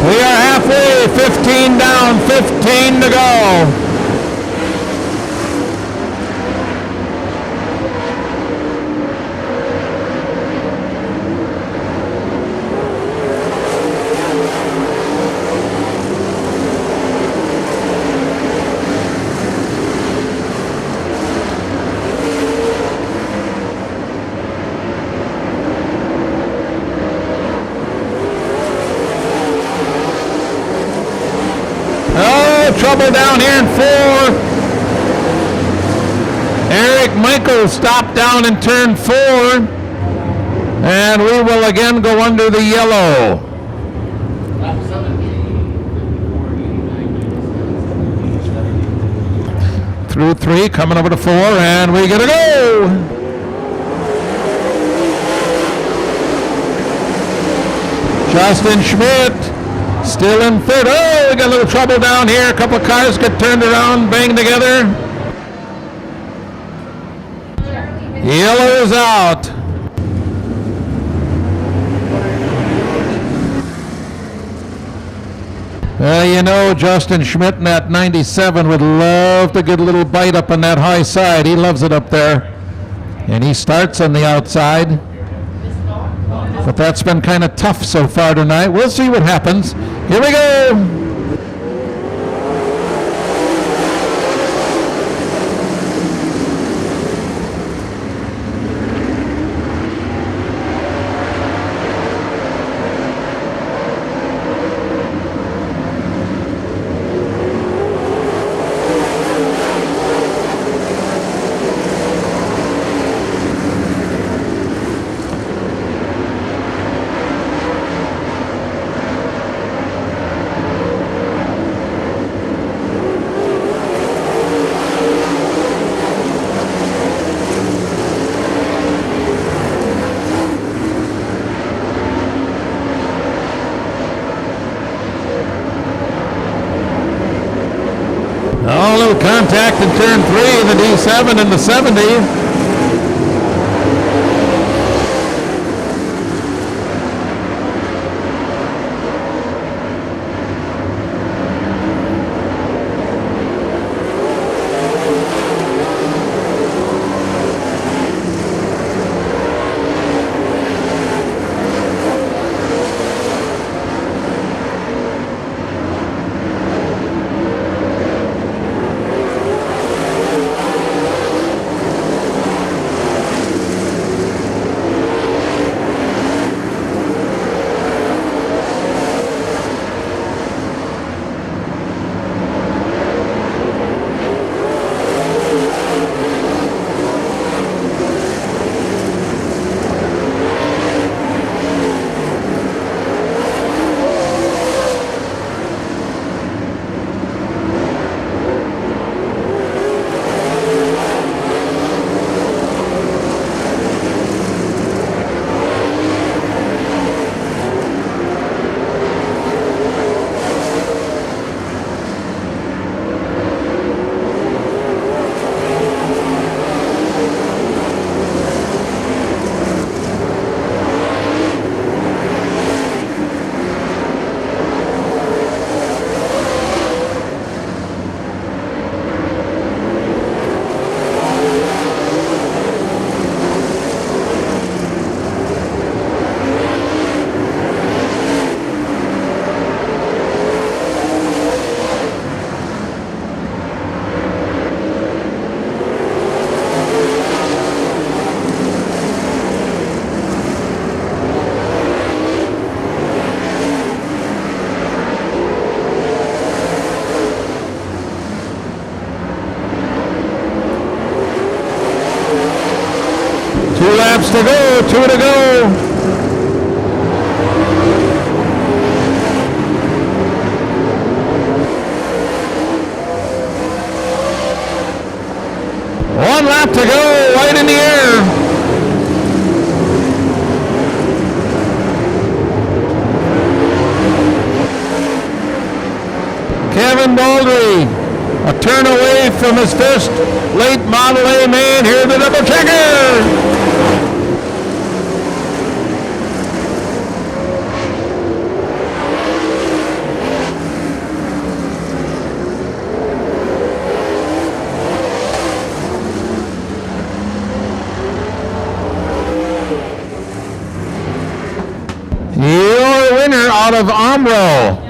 We are halfway, 15 down, 15 to go. Trouble down here in 4th. Eric Michael stopped down in turn 4. And we will again go under the yellow. Through 3, coming over to 4, and we get a go. Justin Schmidt still in 3rd. Oh, we got a little trouble down here. A couple of cars get turned around, banged together. Yellow is out. You know, Justin Schmidt in that 97 would love to get a little bite up on that high side. He loves it up there. And he starts on the outside. But that's been kind of tough so far tonight. We'll see what happens. Here we go. Contact in turn 3, the D7 and the 70. to go, 2 to go. One lap to go, right in the air. Kevin Baldry, a turn away from his first late Model A main. Here the double checker. Your winner out of Omro.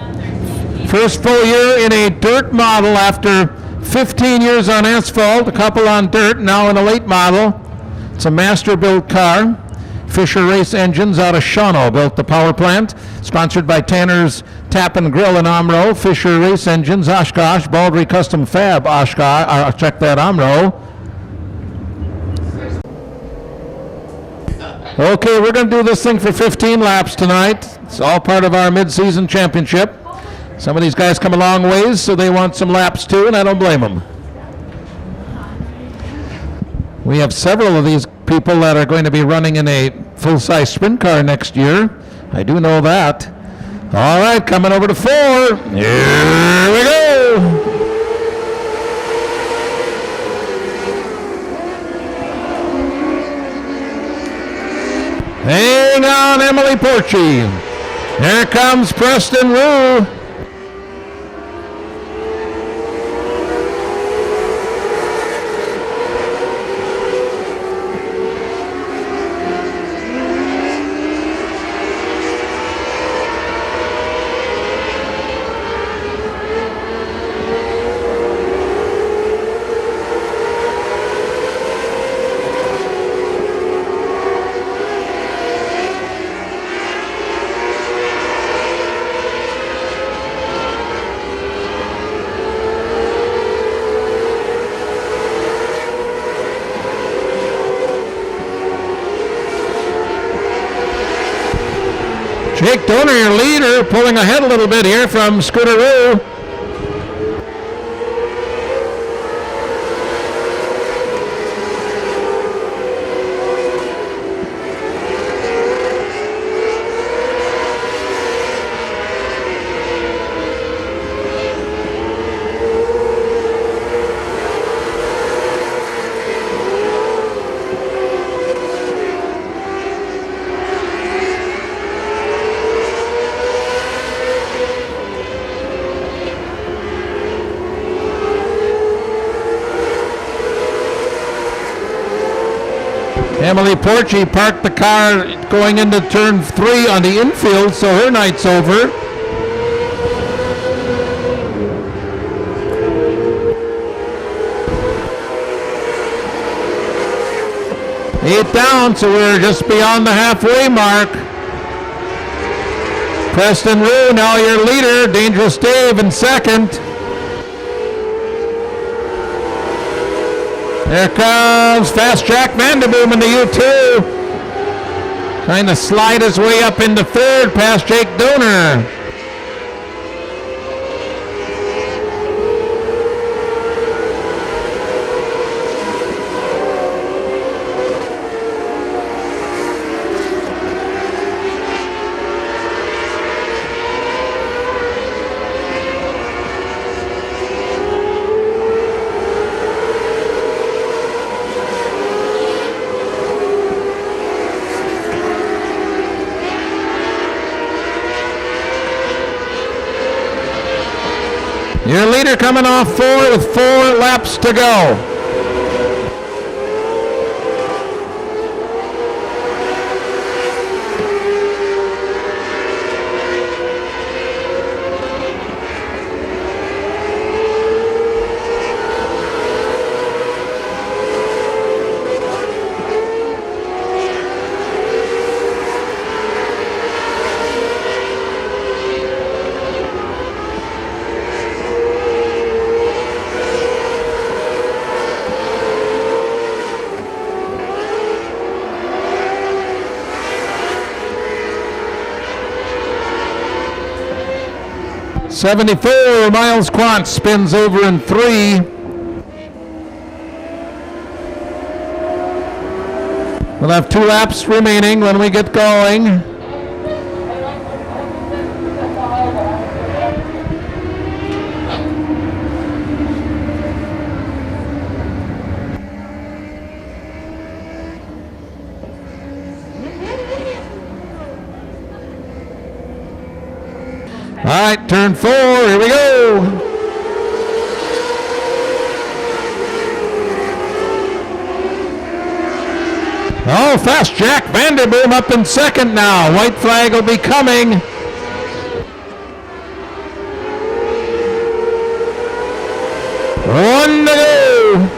First full year in a dirt model after 15 years on asphalt, a couple on dirt, now in a late model. It's a master-built car. Fisher Race Engines out of Shawano built the power plant. Sponsored by Tanner's Tap and Grill in Omro. Fisher Race Engines, Oshkosh. Baldry Custom Fab, Oshkosh. Check that, Omro. Okay, we're going to do this thing for 15 laps tonight. It's all part of our mid-season championship. Some of these guys come a long ways, so they want some laps too, and I don't blame them. We have several of these people that are going to be running in a full-size sprint car next year. I do know that. All right, coming over to 4. Here we go. Hang on, Emily Porchy. Here comes Preston Rue. Jake Donor, your leader, pulling ahead a little bit here from Scooteroo. Emily Porchy parked the car going into turn 3 on the infield, so her night's over. Eight down, so we're just beyond the halfway mark. Preston Rue, now your leader. Dangerous Dave in second. There comes Fast Jack Vanderboom in the U2. Trying to slide his way up into third past Jake Donor. Your leader coming off 4 with 4 laps to go. 74, Miles Quant spins over in 3. We'll have 2 laps remaining when we get going. All right, turn 4, here we go. Oh, fast Jack Vanderboom up in second now. White flag will be coming. One to go.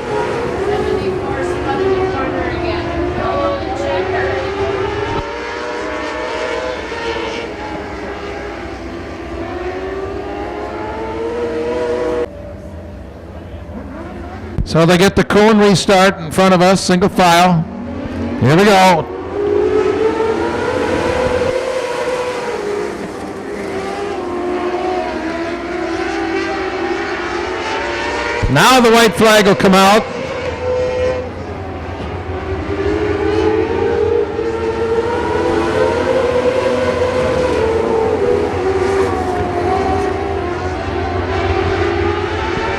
So they get the cone restart in front of us, single file. Here we go. Now the white flag will come out.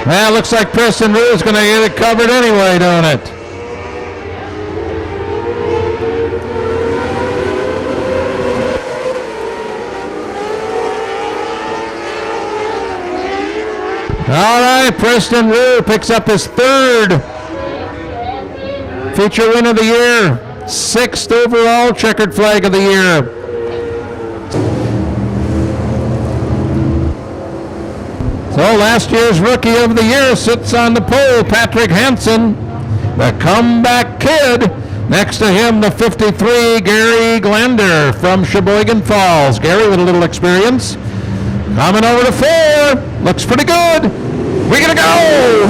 Well, looks like Preston Rue is going to get it covered anyway, don't it? All right, Preston Rue picks up his 3rd feature win of the year, 6th overall checkered flag of the year. So last year's Rookie of the Year sits on the pole, Patrick Hansen, the comeback kid. Next to him, the 53, Gary Glander from Sheboygan Falls. Gary with a little experience. Coming over to 4. Looks pretty good. We're going to go.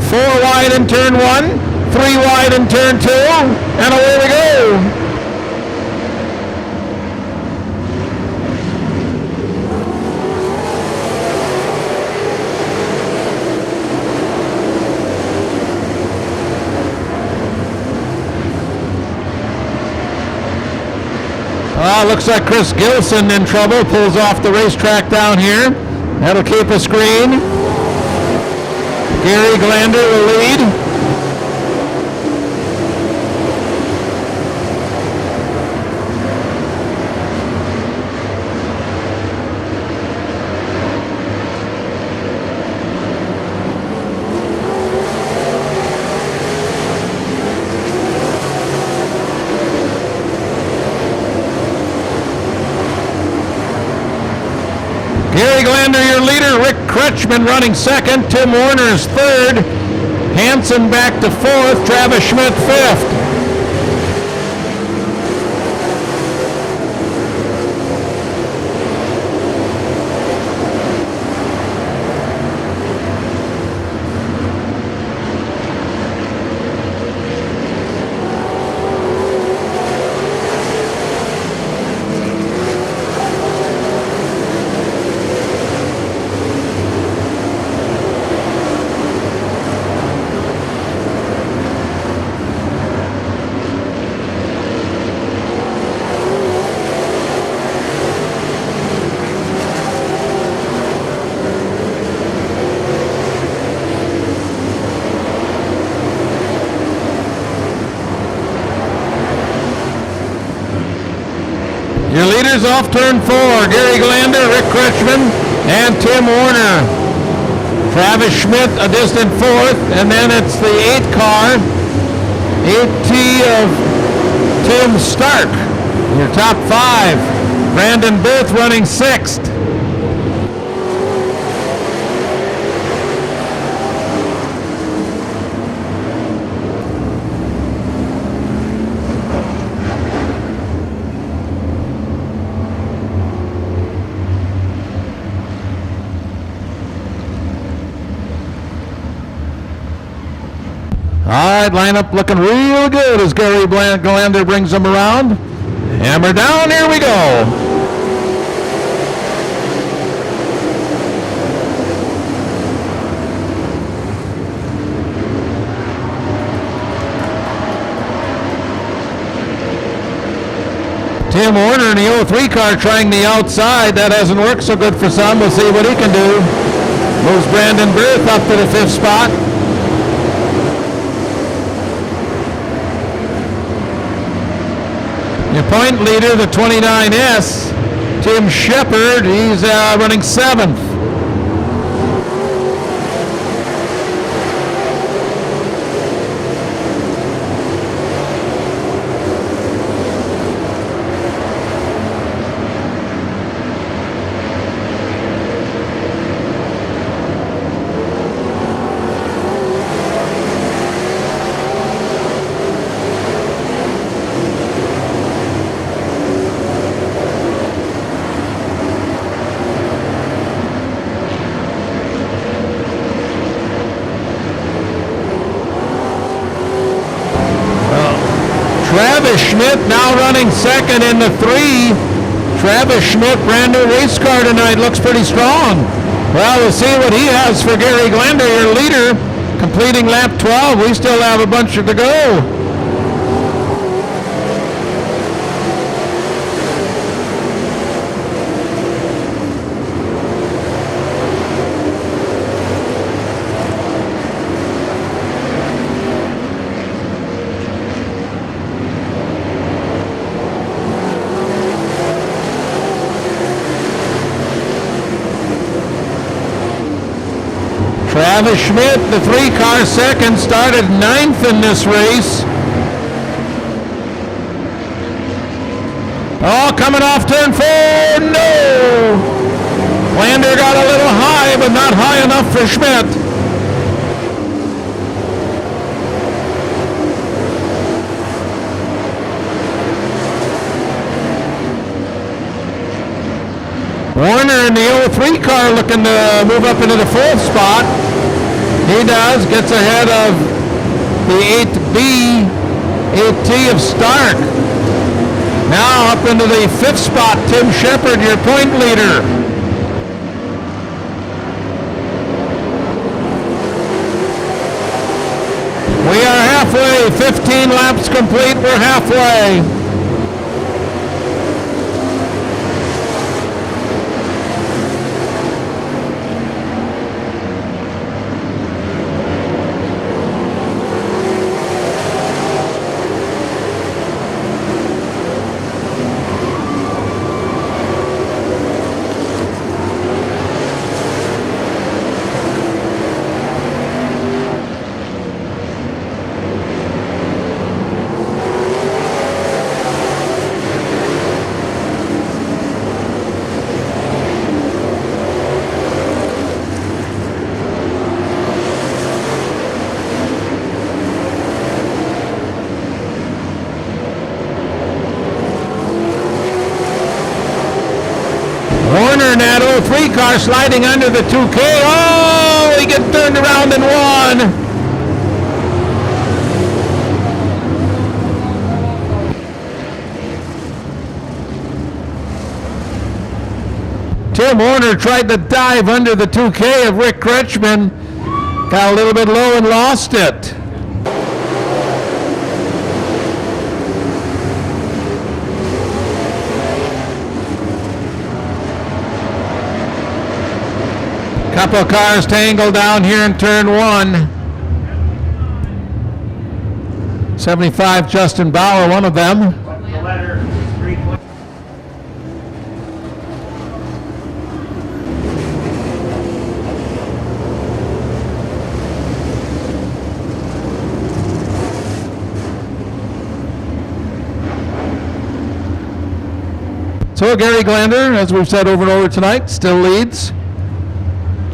Four wide in turn 1, 3 wide in turn 2, and away we go. Looks like Chris Gilson in trouble, pulls off the racetrack down here. That'll keep us green. Gary Glander will lead. Gary Glander, your leader. Rick Kretschmann running second. Tim Warner's third. Hansen back to fourth. Travis Schmidt fifth. Your leaders off turn 4, Gary Glander, Rick Kretschmann, and Tim Warner. Travis Schmidt a distant fourth, and then it's the 8 car, 8T of Tim Stark. Your top 5, Brandon Booth running 6th. All right, lineup looking real good as Gary Glander brings them around. Hammer down, here we go. Tim Warner in the 03 car trying the outside. That hasn't worked so good for some. We'll see what he can do. Moves Brandon Berth up to the 5th spot. Your point leader, the 29S, Tim Shepard, he's running 7th. Travis Schmidt now running 2nd in the 3. Travis Schmidt, brand new race car tonight, looks pretty strong. Well, we'll see what he has for Gary Glander, your leader, completing lap 12. We still have a bunch to go. Travis Schmidt, the 3 car 2nd, started 9th in this race. Oh, coming off turn 4, no! Lander got a little high, but not high enough for Schmidt. Warner in the 03 car looking to move up into the 4th spot. He does, gets ahead of the 8B, 8T of Stark. Now up into the 5th spot, Tim Shepard, your point leader. We are halfway, 15 laps complete, we're halfway. Warner in that 03 car sliding under the 2K. Oh, he gets turned around and won. Tim Warner tried to dive under the 2K of Rick Kretschmann. Got a little bit low and lost it. Couple of cars tangled down here in turn 1. 75 Justin Bauer, one of them. So Gary Glander, as we've said over and over tonight, still leads.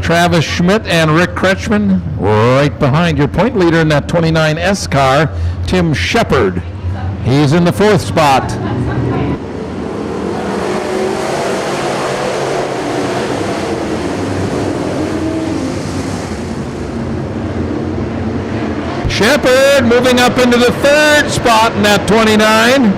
Travis Schmidt and Rick Kretschmann right behind your point leader in that 29S car, Tim Shepard. He's in the 4th spot. Shepard moving up into the 3rd spot in that 29.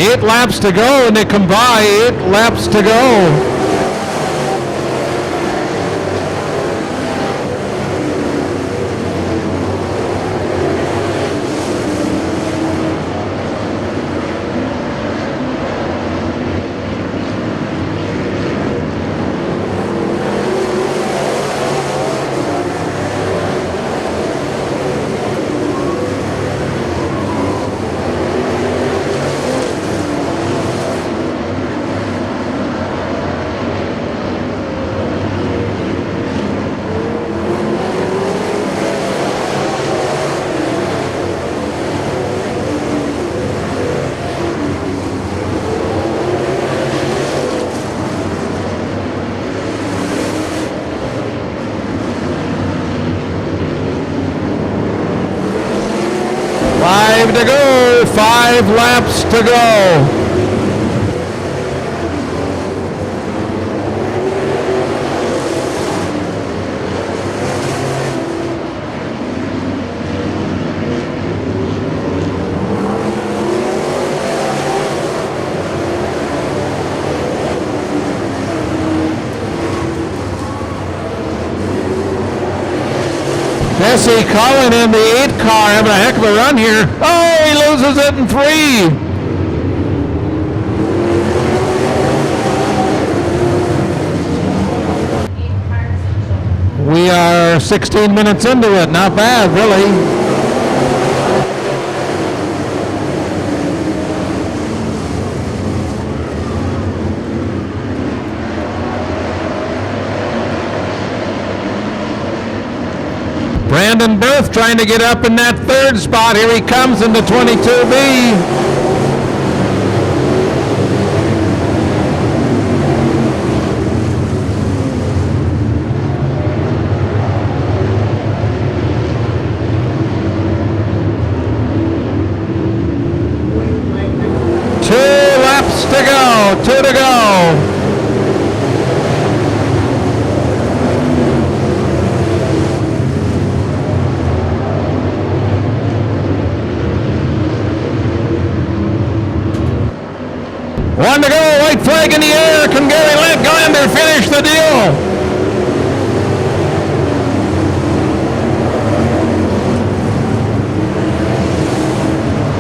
8 laps to go, and they come by. 8 laps to go. To go, 5 laps to go. Jesse Cullen in the 8 car having a heck of a run here. Oh, he loses it in 3. We are 16 minutes into it. Not bad, really. Brandon Berth trying to get up in that 3rd spot. Here he comes in the 22B. Two laps to go. 2 to go. One to go, white flag in the air. Can Gary Lantglander finish the deal?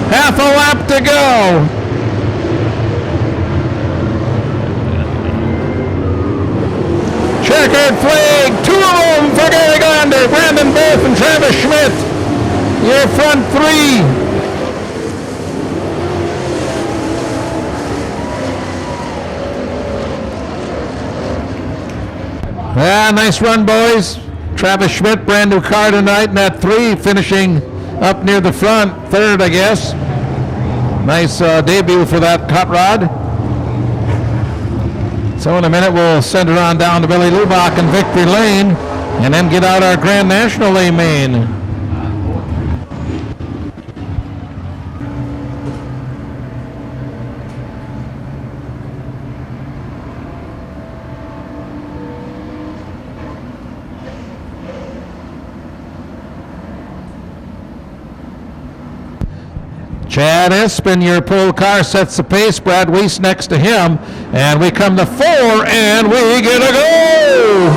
Half a lap to go. Checkered flag, 2 of them for Gary Glander, Brandon Berth and Travis Schmidt. Your front 3. Yeah, nice run, boys. Travis Schmidt, brand new car tonight in that 3, finishing up near the front, 3rd, I guess. Nice debut for that hot rod. So in a minute, we'll send it on down to Billy Lubach in Victory Lane, and then get out our Grand National A main. Chad Espin, your pole car, sets the pace. Brad Weiss next to him. And we come to 4, and we get a go!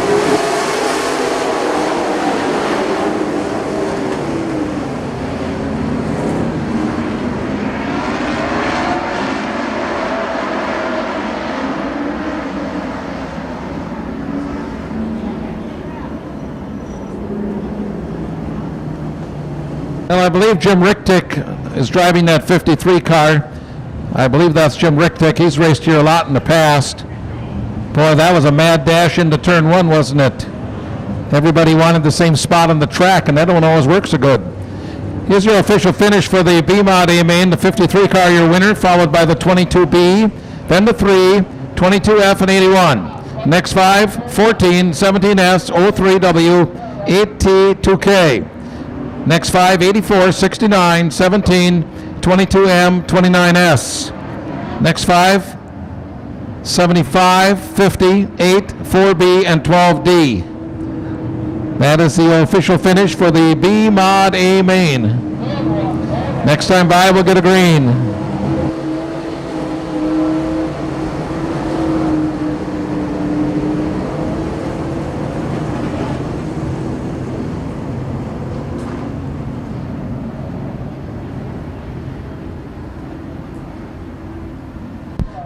Well, I believe Jim Richtick is driving that 53 car. I believe that's Jim Richtick. He's raced here a lot in the past. Boy, that was a mad dash into turn 1, wasn't it? Everybody wanted the same spot on the track, and that don't always work so good. Here's your official finish for the B-Mod A-Main, the 53 car, your winner, followed by the 22B, then the 3, 22F, and 81. Next 5, 14, 17S, 03W, 8T, 2K. Next 5, 84, 69, 17, 22M, 29S. Next 5, 75, 50, 8, 4B, and 12D. That is the official finish for the B-Mod A main. Next time by, we'll get a green.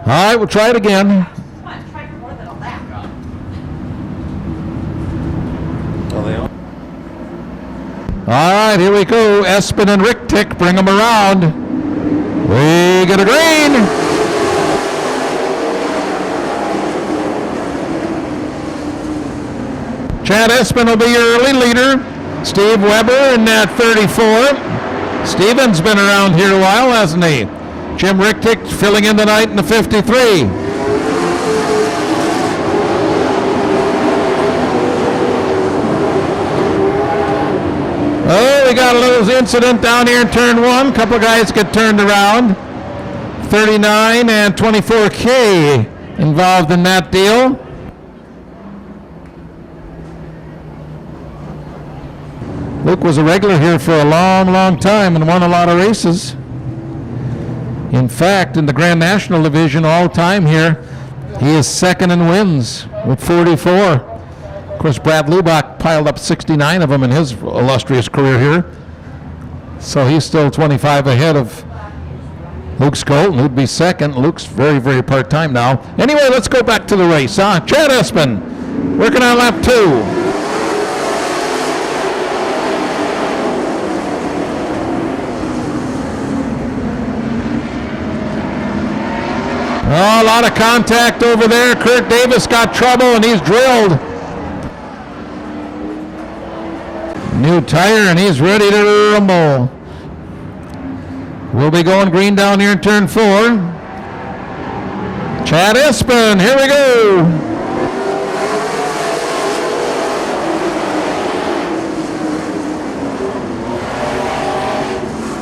right, we'll try it again. Come on, try for more than all that. All right, here we go. Espen and Rick Tick, bring them around. We get a green. Chad Espen will be your early leader. Steve Weber in that 34. Steven's been around here a while, hasn't he? Jim Ricktick filling in tonight in the 53. Oh, we got a little incident down here in turn one. Couple of guys get turned around. 39 and 24K involved in that deal. Luke was a regular here for a long, long time and won a lot of races. In fact, in the Grand National Division all time here, he is second in wins with 44. Of course, Brad Lubach piled up 69 of them in his illustrious career here. So he's still 25 ahead of Luke Skolton, who'd be second. Luke's very, very part-time now. Anyway, let's go back to the race, huh? Chad Espen, working on lap 2. Oh, a lot of contact over there. Kurt Davis got trouble and he's drilled. New tire and he's ready to rumble. We'll be going green down here in turn 4. Chad Espen, here we go.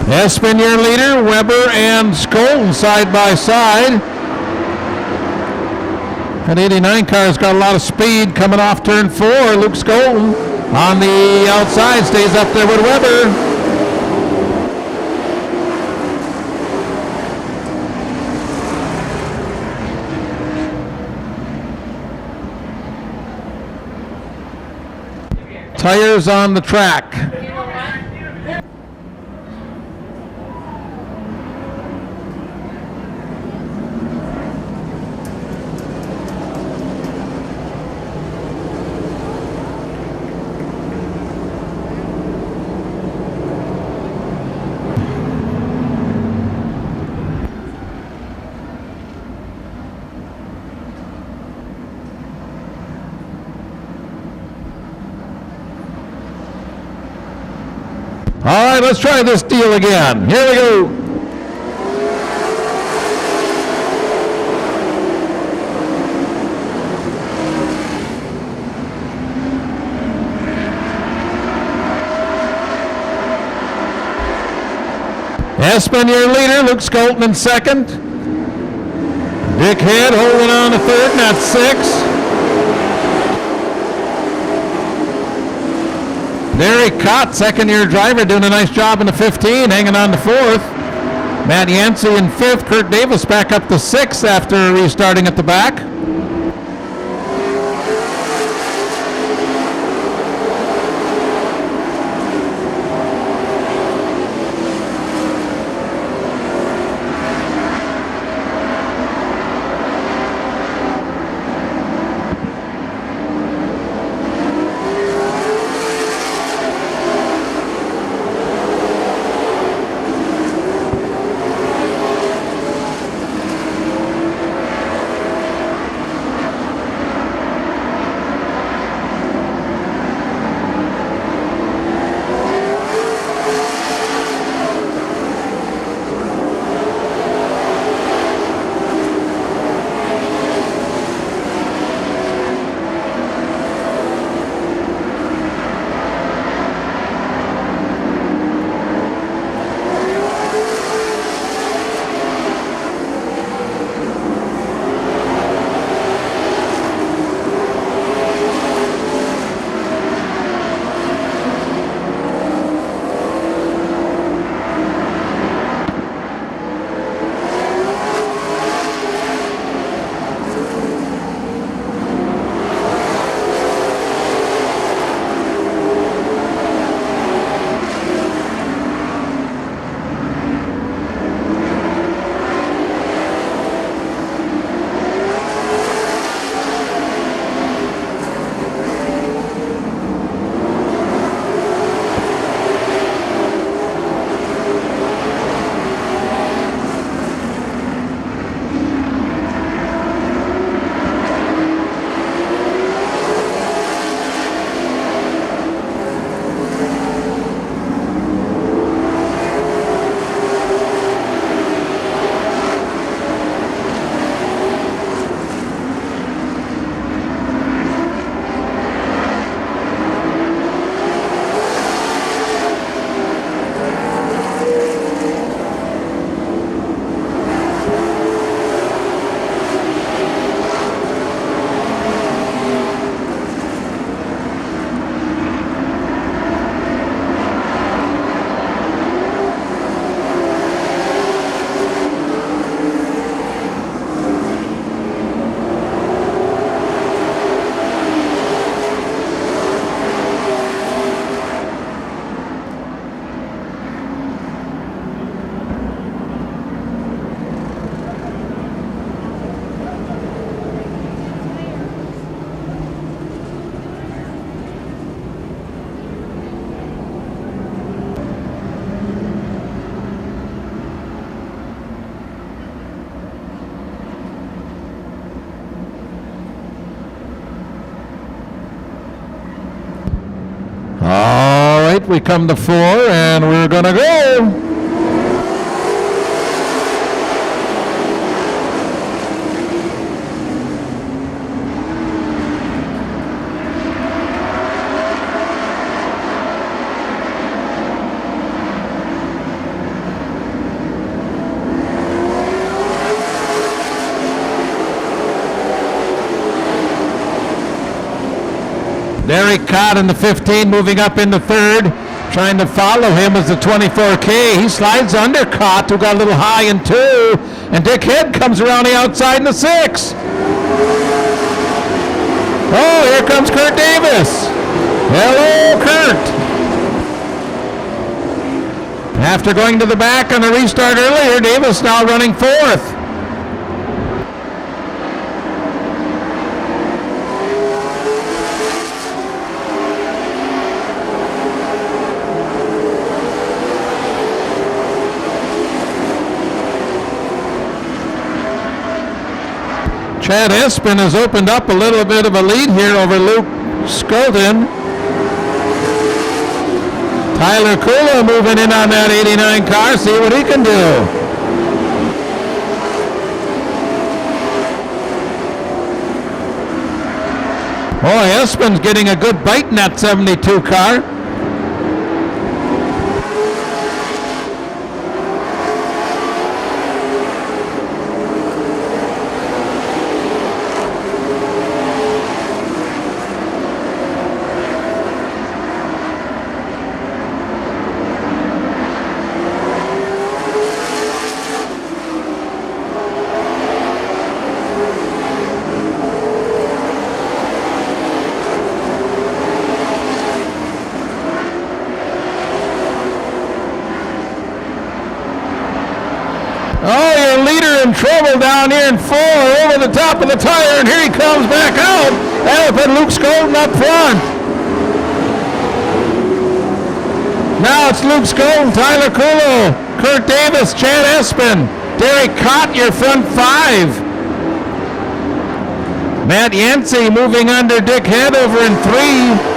Espen, your leader. Weber and Skolton side by side. That 89 car's got a lot of speed coming off turn 4. Luke Skolton on the outside stays up there with Weber. Tires on the track. All right, let's try this deal again. Here we go. Espen, your leader. Luke Skolton in second. Dick Head holding on to third, and that's 6. Derek Cott, second-year driver, doing a nice job in the 15, hanging on to 4th. Matt Yancey in 5th. Kurt Davis back up to 6th after restarting at the back. right, we come to 4, and we're gonna go. Derek Cott in the 15, moving up in the 3rd. Trying to follow him as the 24K. He slides under Cott, who got a little high in 2. And Dick Head comes around the outside in the 6. Oh, here comes Kurt Davis. Hello, Kurt. After going to the back on a restart earlier, Davis now running 4th. Chad Espin has opened up a little bit of a lead here over Luke Skolton. Tyler Kula moving in on that 89 car, see what he can do. Boy, Espin's getting a good bite in that 72 car. Oh, your leader in trouble down here in 4 over the top of the tire, and here he comes back out. That'll put Luke Skolton up front. Now it's Luke Skolton, Tyler Kulo, Kurt Davis, Chad Espin, Derek Cott, your front 5. Matt Yancey moving under Dick Head over in 3.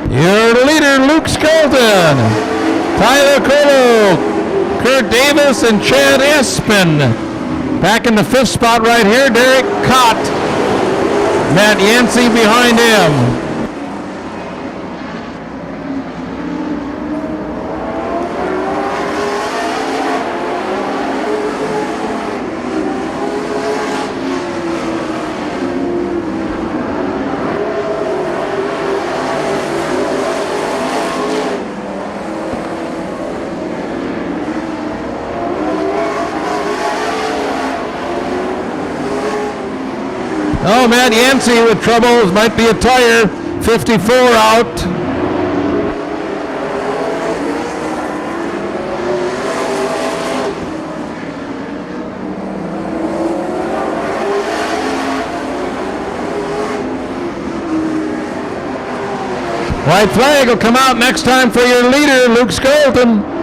Your leader, Luke Skolton, Tyler Kolo, Kurt Davis, and Chad Espin. Back in the 5th spot right here, Derek Cott. Matt Yancey behind him. Oh, Matt Yancey with troubles, might be a tire, 54 out. White flag will come out next time for your leader, Luke Skolton.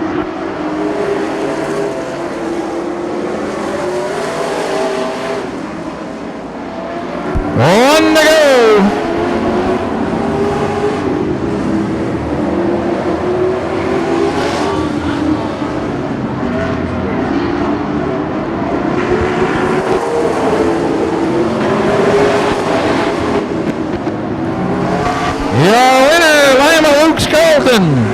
Austin.